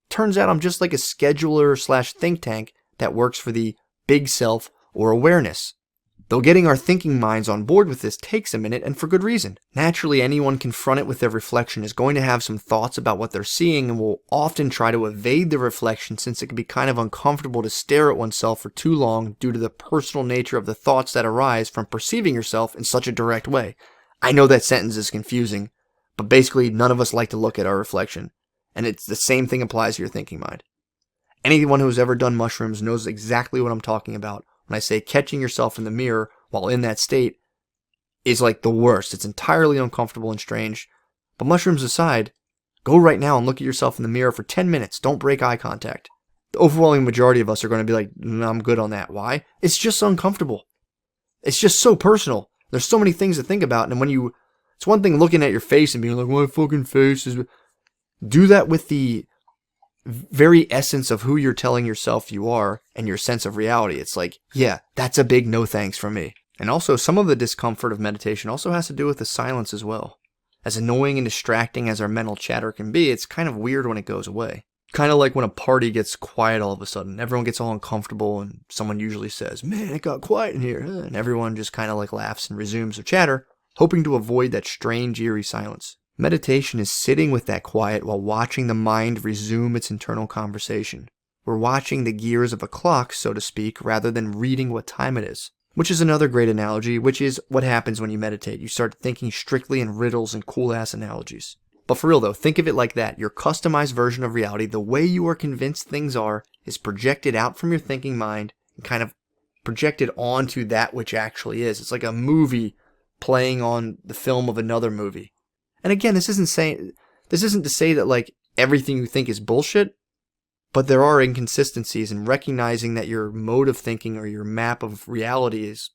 Turns out I'm just like a scheduler / think tank that works for the big self or awareness. Though getting our thinking minds on board with this takes a minute, and for good reason. Naturally, anyone confronted with their reflection is going to have some thoughts about what they're seeing and will often try to evade the reflection, since it can be kind of uncomfortable to stare at oneself for too long due to the personal nature of the thoughts that arise from perceiving yourself in such a direct way. I know that sentence is confusing, but basically none of us like to look at our reflection, and it's the same thing applies to your thinking mind. Anyone who's ever done mushrooms knows exactly what I'm talking about when I say catching yourself in the mirror while in that state is like the worst. It's entirely uncomfortable and strange. But mushrooms aside, go right now and look at yourself in the mirror for 10 minutes. Don't break eye contact. The overwhelming majority of us are going to be like, no, I'm good on that. Why? It's just uncomfortable. It's just so personal. There's so many things to think about. And it's one thing looking at your face and being like, my fucking face is... Do that with the very essence of who you're telling yourself you are and your sense of reality. It's like, yeah, that's a big no thanks from me. And also, some of the discomfort of meditation also has to do with the silence as well. As annoying and distracting as our mental chatter can be, it's kind of weird when it goes away. Kind of like when a party gets quiet all of a sudden. Everyone gets all uncomfortable and someone usually says, man, it got quiet in here. And everyone just kind of laughs and resumes their chatter, hoping to avoid that strange, eerie silence. Meditation is sitting with that quiet while watching the mind resume its internal conversation. We're watching the gears of a clock, so to speak, rather than reading what time it is. Which is another great analogy, which is what happens when you meditate. You start thinking strictly in riddles and cool-ass analogies. But for real though, think of it like that. Your customized version of reality, the way you are convinced things are, is projected out from your thinking mind and kind of projected onto that which actually is. It's like a movie playing on the film of another movie. And again, this isn't to say that everything you think is bullshit, but there are inconsistencies, and recognizing that your mode of thinking or your map of reality is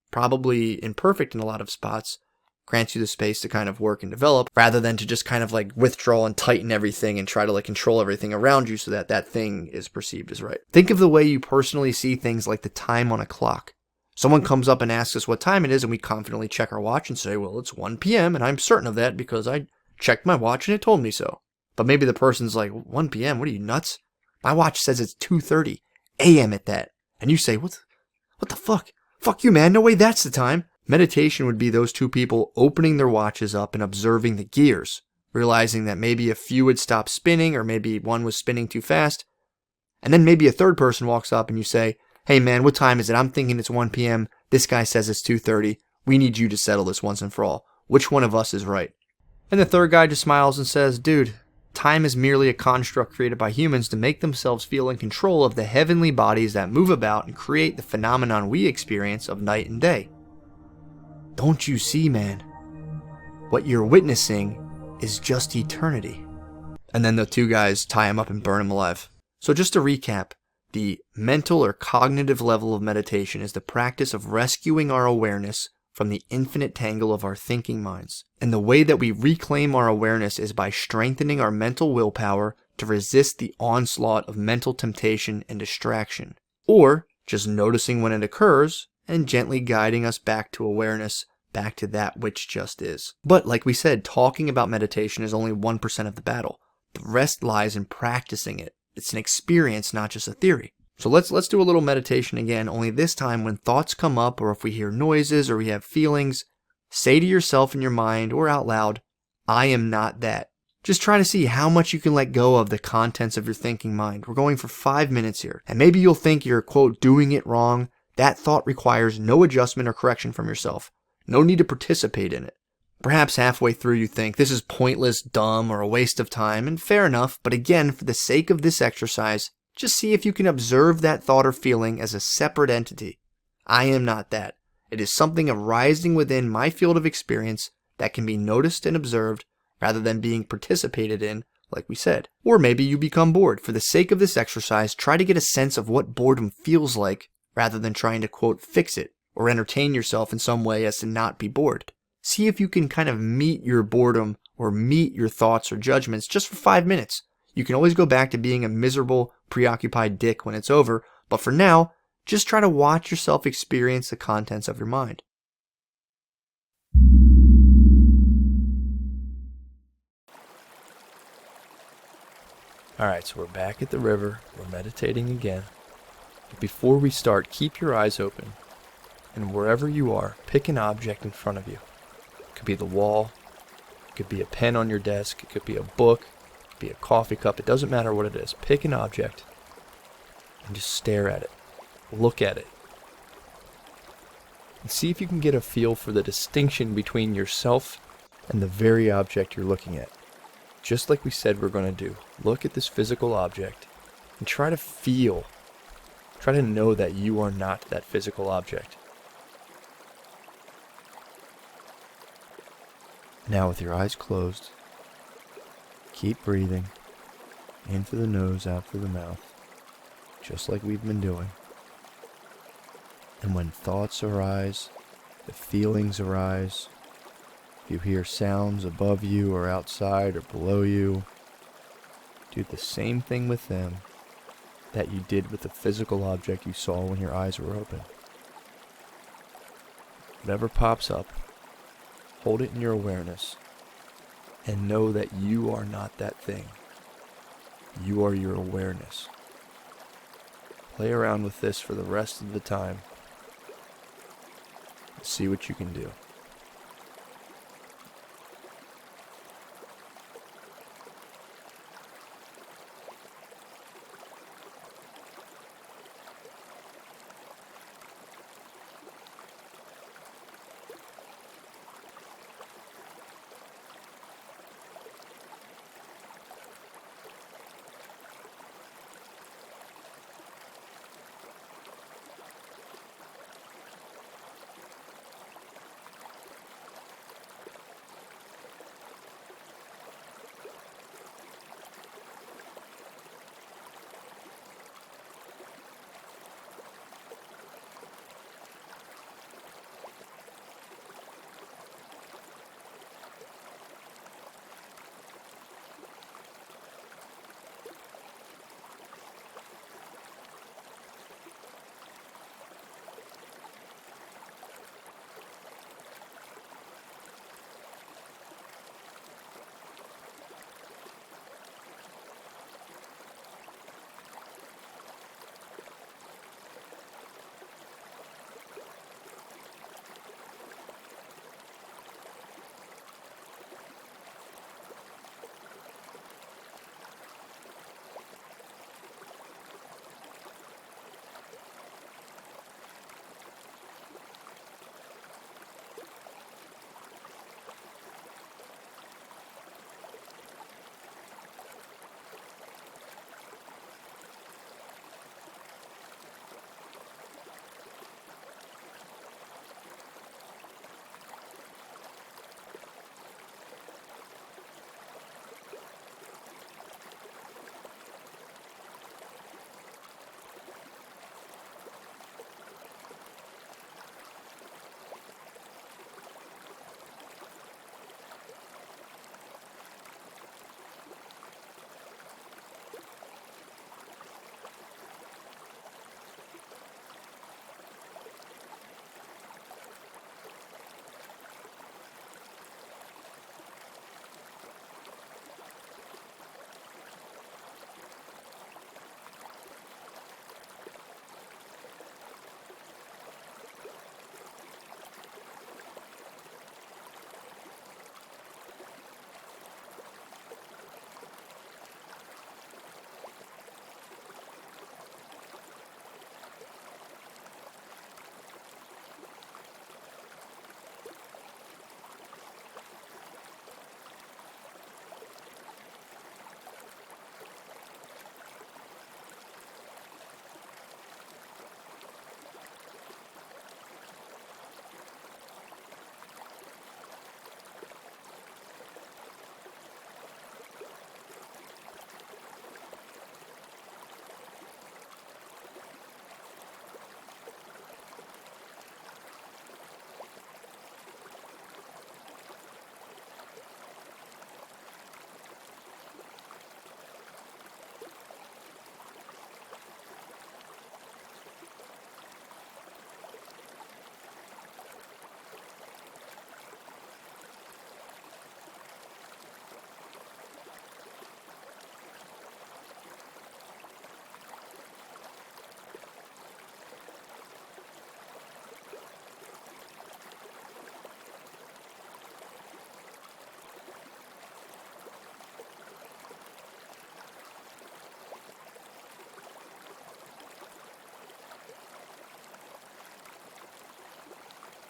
probably imperfect in a lot of spots grants you the space to kind of work and develop, rather than to just kind of withdraw and tighten everything and try to control everything around you so that that thing is perceived as right. Think of the way you personally see things like the time on a clock. Someone comes up and asks us what time it is, and we confidently check our watch and say, well, it's 1 p.m., and I'm certain of that because I checked my watch and it told me so. But maybe the person's like, 1 p.m., what are you, nuts? My watch says it's 2:30 a.m. at that. And you say, what the fuck? Fuck you, man. No way that's the time. Meditation would be those two people opening their watches up and observing the gears, realizing that maybe a few had stopped spinning, or maybe one was spinning too fast. And then maybe a third person walks up and you say, hey man, what time is it? I'm thinking it's 1 p.m. This guy says it's 2:30. We need you to settle this once and for all. Which one of us is right? And the third guy just smiles and says, dude, time is merely a construct created by humans to make themselves feel in control of the heavenly bodies that move about and create the phenomenon we experience of night and day. Don't you see, man? What you're witnessing is just eternity. And then the two guys tie him up and burn him alive. So just to recap, the mental or cognitive level of meditation is the practice of rescuing our awareness from the infinite tangle of our thinking minds. And the way that we reclaim our awareness is by strengthening our mental willpower to resist the onslaught of mental temptation and distraction, or just noticing when it occurs and gently guiding us back to awareness, back to that which just is. But like we said, talking about meditation is only 1% of the battle. The rest lies in practicing it. It's an experience, not just a theory. So let's do a little meditation again, only this time when thoughts come up or if we hear noises or we have feelings, say to yourself in your mind or out loud, I am not that. Just try to see how much you can let go of the contents of your thinking mind. We're going for 5 minutes here. And maybe you'll think you're, quote, doing it wrong. That thought requires no adjustment or correction from yourself. No need to participate in it. Perhaps halfway through you think this is pointless, dumb, or a waste of time, and fair enough, but again, for the sake of this exercise, just see if you can observe that thought or feeling as a separate entity. I am not that. It is something arising within my field of experience that can be noticed and observed rather than being participated in, like we said. Or maybe you become bored. For the sake of this exercise, try to get a sense of what boredom feels like rather than trying to, quote, fix it or entertain yourself in some way as to not be bored. See if you can kind of meet your boredom or meet your thoughts or judgments just for 5 minutes. You can always go back to being a miserable, preoccupied dick when it's over, but for now, just try to watch yourself experience the contents of your mind. Alright, so we're back at the river, we're meditating again. But before we start, keep your eyes open, and wherever you are, pick an object in front of you. It could be the wall, it could be a pen on your desk, it could be a book, it could be a coffee cup, it doesn't matter what it is. Pick an object and just stare at it, look at it, and see if you can get a feel for the distinction between yourself and the very object you're looking at. Just like we said we're going to do. Look at this physical object and try to feel, try to know that you are not that physical object. Now with your eyes closed, keep breathing in through the nose, out through the mouth, just like we've been doing. And when thoughts arise, the feelings arise, if you hear sounds above you or outside or below you, do the same thing with them that you did with the physical object you saw when your eyes were open. Whatever pops up, hold it in your awareness and know that you are not that thing. You are your awareness. Play around with this for the rest of the time. See what you can do.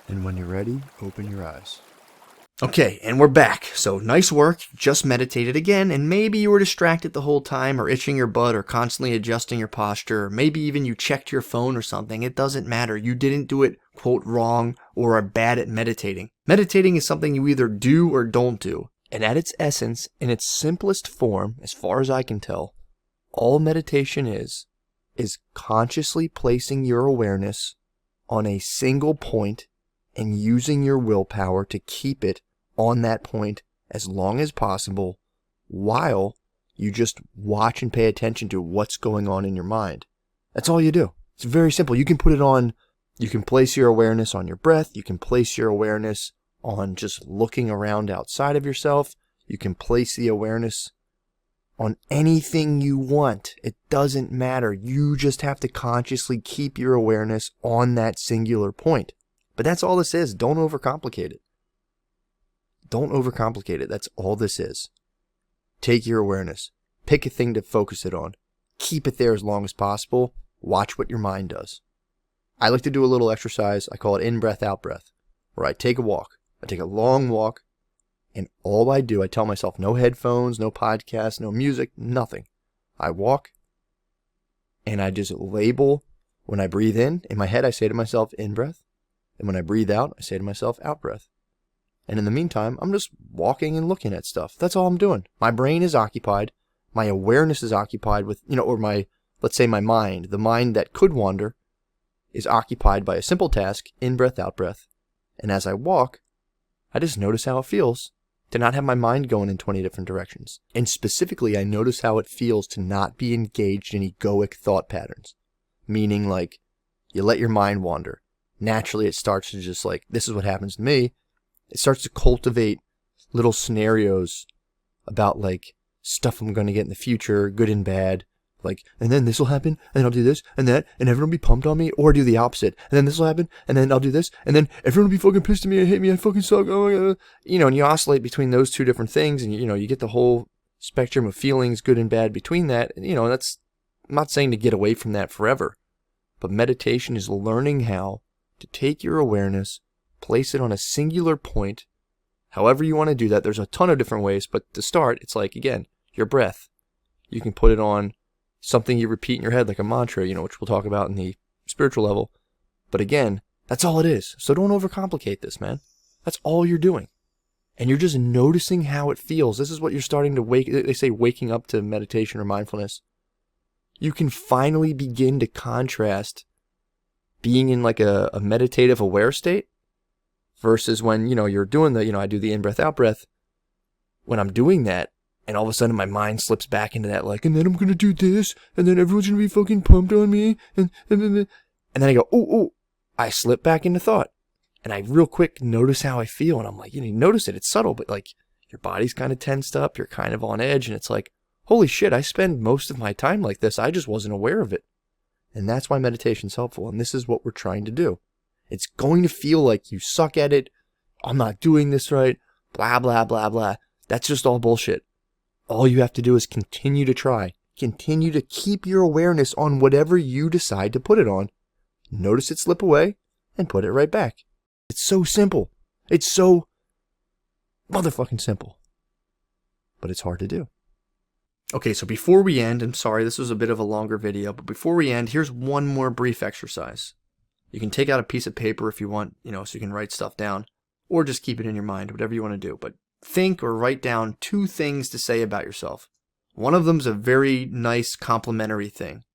And when you're ready, open your eyes. Okay, and we're back. So nice work. Just meditated again, and maybe you were distracted the whole time, or itching your butt, or constantly adjusting your posture, or maybe even you checked your phone or something. It doesn't matter. You didn't do it, quote, wrong, or are bad at meditating. Meditating is something you either do or don't do. And at its essence, in its simplest form, as far as I can tell, all meditation is consciously placing your awareness on a single point and using your willpower to keep it on that point as long as possible while you just watch and pay attention to what's going on in your mind. That's all you do. It's very simple. You can put it on, you can place your awareness on your breath. You can place your awareness on just looking around outside of yourself. You can place the awareness on anything you want. It doesn't matter. You just have to consciously keep your awareness on that singular point. But that's all this is. Don't overcomplicate it. Don't overcomplicate it. That's all this is. Take your awareness. Pick a thing to focus it on. Keep it there as long as possible. Watch what your mind does. I like to do a little exercise. I call it in-breath, out-breath, where I take a walk. I take a long walk, and all I do, I tell myself, no headphones, no podcasts, no music, nothing. I walk, and I just label. When I breathe in my head, I say to myself, in-breath. And when I breathe out, I say to myself, out-breath. And in the meantime, I'm just walking and looking at stuff. That's all I'm doing. My brain is occupied. My awareness is occupied with, or let's say my mind, the mind that could wander, is occupied by a simple task, in-breath, out-breath. And as I walk, I just notice how it feels to not have my mind going in 20 different directions. And specifically, I notice how it feels to not be engaged in egoic thought patterns. Meaning, like, you let your mind wander. Naturally, it starts to just this is what happens to me. It starts to cultivate little scenarios about stuff I'm going to get in the future, good and bad. And then this will happen, and then I'll do this and that, and everyone will be pumped on me, or do the opposite. And then this will happen, and then I'll do this, and then everyone will be fucking pissed at me and hate me, I fucking suck. Oh my God. And you oscillate between those two different things, and you get the whole spectrum of feelings, good and bad, between that. And, that's, I'm not saying to get away from that forever, but meditation is learning how to take your awareness, place it on a singular point. However you want to do that, there's a ton of different ways, but to start, it's again, your breath. You can put it on something you repeat in your head, like a mantra, which we'll talk about in the spiritual level. But again, that's all it is. So don't overcomplicate this, man. That's all you're doing. And you're just noticing how it feels. This is what you're starting to they say waking up to meditation or mindfulness. You can finally begin to contrast being in a meditative aware state versus when, you're doing I do the in-breath, out-breath. When I'm doing that, and all of a sudden my mind slips back into that, and then I'm going to do this, and then everyone's going to be fucking pumped on me, and then I go, ooh, I slip back into thought. And I real quick notice how I feel, and I'm like, you notice it, it's subtle, but your body's kind of tensed up, you're kind of on edge, and it's holy shit, I spend most of my time like this, I just wasn't aware of it. And that's why meditation's helpful, and this is what we're trying to do. It's going to feel like you suck at it, I'm not doing this right, blah, blah, blah, blah. That's just all bullshit. All you have to do is continue to try. Continue to keep your awareness on whatever you decide to put it on. Notice it slip away, and put it right back. It's so simple. It's so motherfucking simple. But it's hard to do. Okay, so before we end, I'm sorry, this was a bit of a longer video, but before we end, here's one more brief exercise. You can take out a piece of paper if you want, so you can write stuff down, or just keep it in your mind, whatever you want to do. But think or write down 2 things to say about yourself. One of them's a very nice complimentary thing.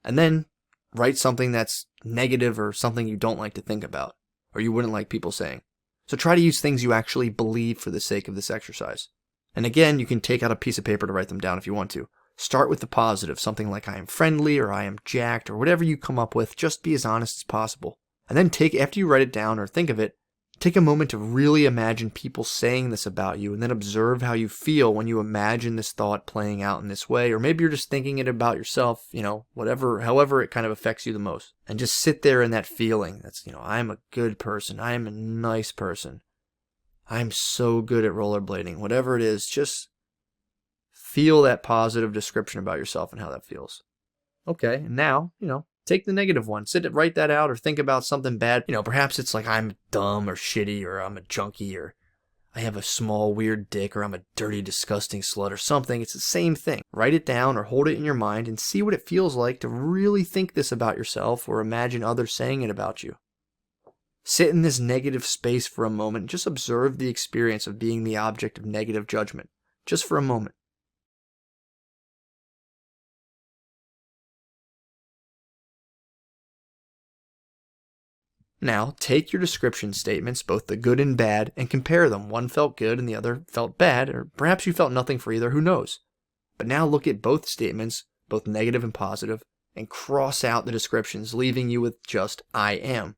And then write something that's negative or something you don't like to think about, or you wouldn't like people saying. So try to use things you actually believe for the sake of this exercise. And again, you can take out a piece of paper to write them down if you want to. Start with the positive, something like I am friendly or I am jacked or whatever you come up with. Just be as honest as possible. And then after you write it down or think of it, take a moment to really imagine people saying this about you, and then observe how you feel when you imagine this thought playing out in this way. Or maybe you're just thinking it about yourself, however it kind of affects you the most. And just sit there in that feeling. That's, I'm a good person. I am a nice person. I'm so good at rollerblading. Whatever it is, just feel that positive description about yourself and how that feels. Okay, and now, Take the negative one. Write that out, or think about something bad. Perhaps it's like I'm dumb or shitty, or I'm a junkie, or I have a small weird dick, or I'm a dirty disgusting slut or something. It's the same thing. Write it down or hold it in your mind and see what it feels like to really think this about yourself or imagine others saying it about you. Sit in this negative space for a moment and just observe the experience of being the object of negative judgment, just for a moment. Now, take your description statements, both the good and bad, and compare them. One felt good and the other felt bad, or perhaps you felt nothing for either, who knows? But now look at both statements, both negative and positive, and cross out the descriptions, leaving you with just I am.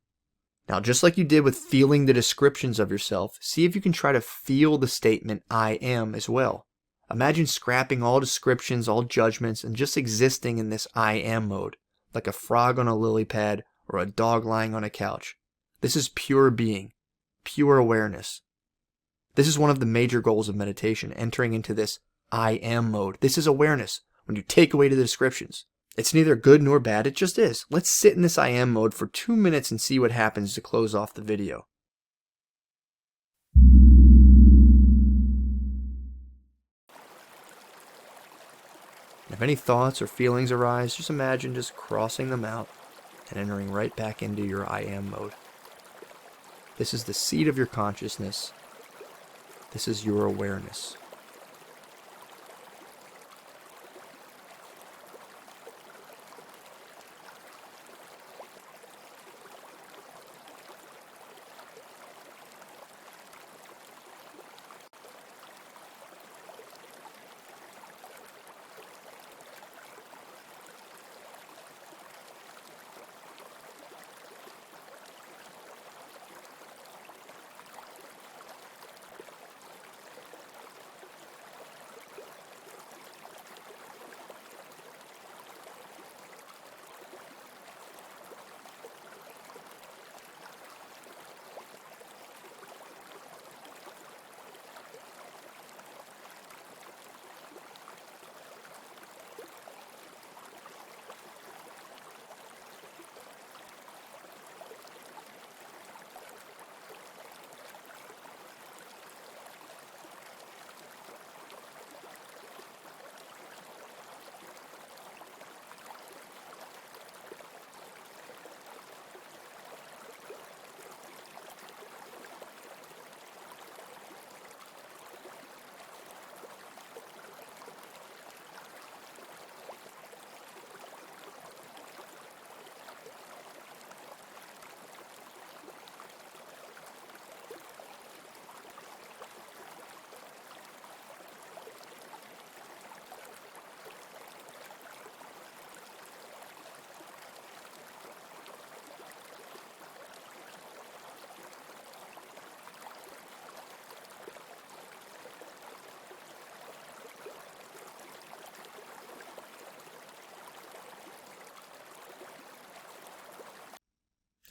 Now, just like you did with feeling the descriptions of yourself, see if you can try to feel the statement I am as well. Imagine scrapping all descriptions, all judgments, and just existing in this I am mode, like a frog on a lily pad or a dog lying on a couch. This is pure being, pure awareness. This is one of the major goals of meditation, entering into this I am mode. This is awareness, when you take away the descriptions. It's neither good nor bad, it just is. Let's sit in this I am mode for 2 minutes and see what happens to close off the video. If any thoughts or feelings arise, just imagine just crossing them out and entering right back into your I am mode. This is the seat of your consciousness. This is your awareness.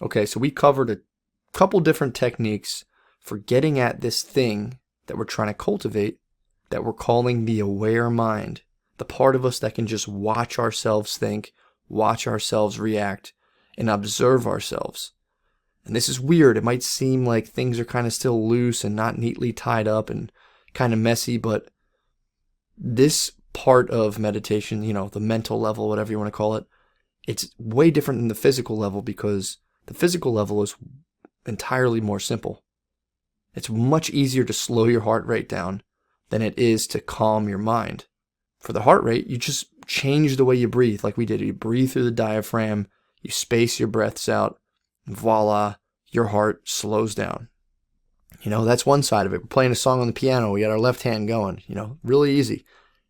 Okay, so we covered a couple different techniques for getting at this thing that we're trying to cultivate, that we're calling the aware mind, the part of us that can just watch ourselves think, watch ourselves react, and observe ourselves. And this is weird. It might seem like things are kind of still loose and not neatly tied up and kind of messy, but this part of meditation, the mental level, whatever you want to call it, it's way different than the physical level, because the physical level is entirely more simple. It's much easier to slow your heart rate down than it is to calm your mind. For the heart rate, you just change the way you breathe, like we did. You breathe through the diaphragm, you space your breaths out, and voila, your heart slows down. That's one side of it. We're playing a song on the piano, we got our left hand going, really easy.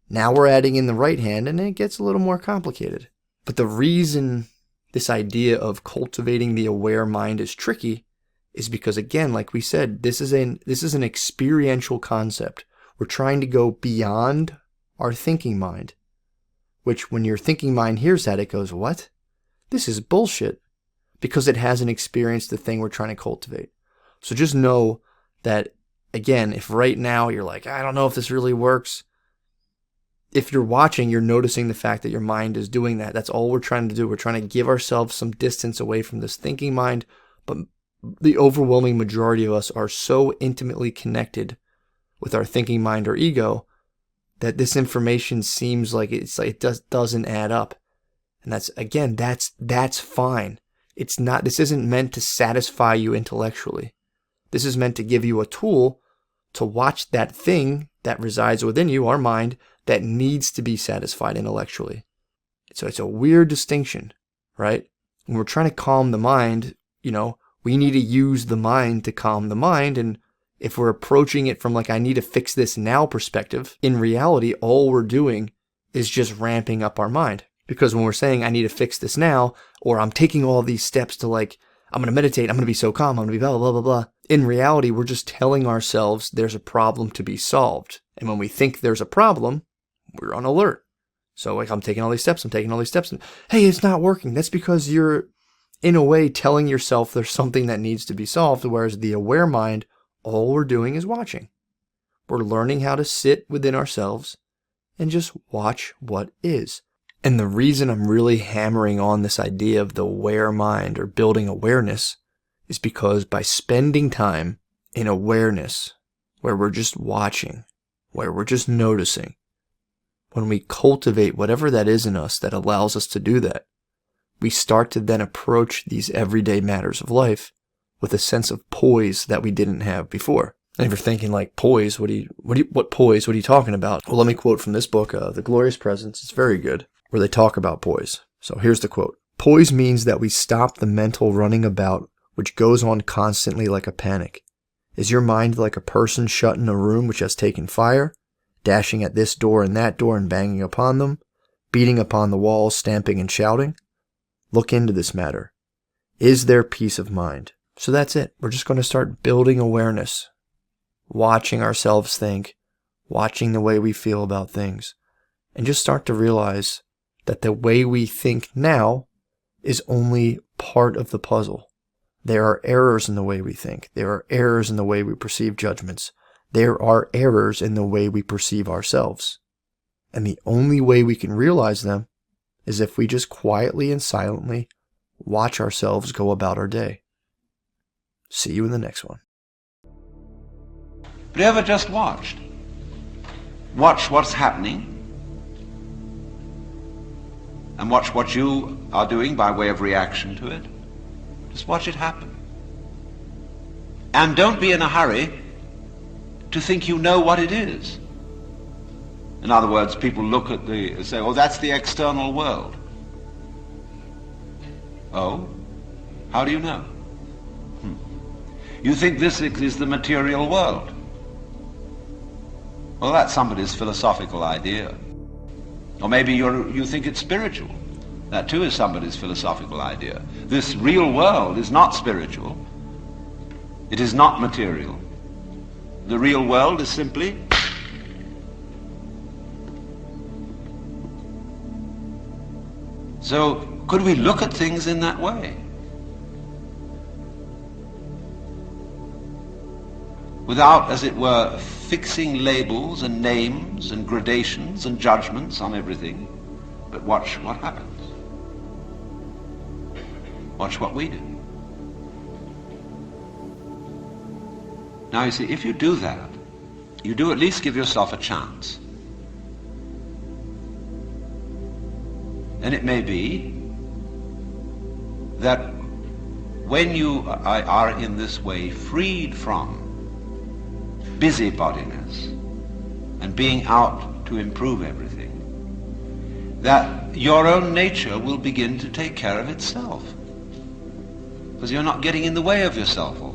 Now we're adding in the right hand, and it gets a little more complicated. But the reason this idea of cultivating the aware mind is tricky is because, again, like we said, this is an experiential concept. We're trying to go beyond our thinking mind, which when your thinking mind hears that, it goes, what? This is bullshit, because it hasn't experienced the thing we're trying to cultivate. So just know that, again, if right now you're like, I don't know if this really works, if you're watching, you're noticing the fact that your mind is doing that. That's all we're trying to do. We're trying to give ourselves some distance away from this thinking mind, but the overwhelming majority of us are so intimately connected with our thinking mind or ego that this information seems like it doesn't add up. And that's fine. This isn't meant to satisfy you intellectually. This is meant to give you a tool to watch that thing that resides within you, our mind, that needs to be satisfied intellectually. So it's a weird distinction, right? When we're trying to calm the mind, we need to use the mind to calm the mind. And if we're approaching it from like, I need to fix this now perspective, in reality, all we're doing is just ramping up our mind. Because when we're saying, I need to fix this now, or I'm taking all these steps to like, I'm going to meditate, I'm going to be so calm, I'm going to be blah, blah, blah, blah. In reality, we're just telling ourselves there's a problem to be solved. And when we think there's a problem, we're on alert. So like, I'm taking all these steps, and hey, it's not working. That's because you're, in a way, telling yourself there's something that needs to be solved, whereas the aware mind, all we're doing is watching. We're learning how to sit within ourselves and just watch what is. And the reason I'm really hammering on this idea of the aware mind or building awareness is because by spending time in awareness, where we're just watching, where we're just noticing, when we cultivate whatever that is in us that allows us to do that, we start to then approach these everyday matters of life with a sense of poise that we didn't have before. And if you're thinking like poise, what poise? What are you talking about? Well, let me quote from this book, The Glorious Presence. It's very good, where they talk about poise. So here's the quote. Poise means that we stop the mental running about which goes on constantly like a panic. Is your mind like a person shut in a room which has taken fire, dashing at this door and that door and banging upon them, beating upon the walls, stamping and shouting? Look into this matter. Is there peace of mind? So that's it. We're just going to start building awareness, watching ourselves think, watching the way we feel about things, and just start to realize that the way we think now is only part of the puzzle. There are errors in the way we think. There are errors in the way we perceive judgments. There are errors in the way we perceive ourselves. And the only way we can realize them is if we just quietly and silently watch ourselves go about our day. See you in the next one. But ever just watched? Watch what's happening and watch what you are doing by way of reaction to it. Just watch it happen. And don't be in a hurry to think you know what it is. In other words, people look at say, oh, that's the external world. Oh? How do you know? You think this is the material world. Well, that's somebody's philosophical idea. Or maybe you think it's spiritual. That too is somebody's philosophical idea. This real world is not spiritual. It is not material. The real world is simply so could we look at things in that way? Without, as it were, fixing labels and names and gradations and judgments on everything, but watch what happens. Watch what we do. Now you see, if you do that, you do at least give yourself a chance. And it may be that when you are in this way freed from busybodiness and being out to improve everything, that your own nature will begin to take care of itself. Because you're not getting in the way of yourself all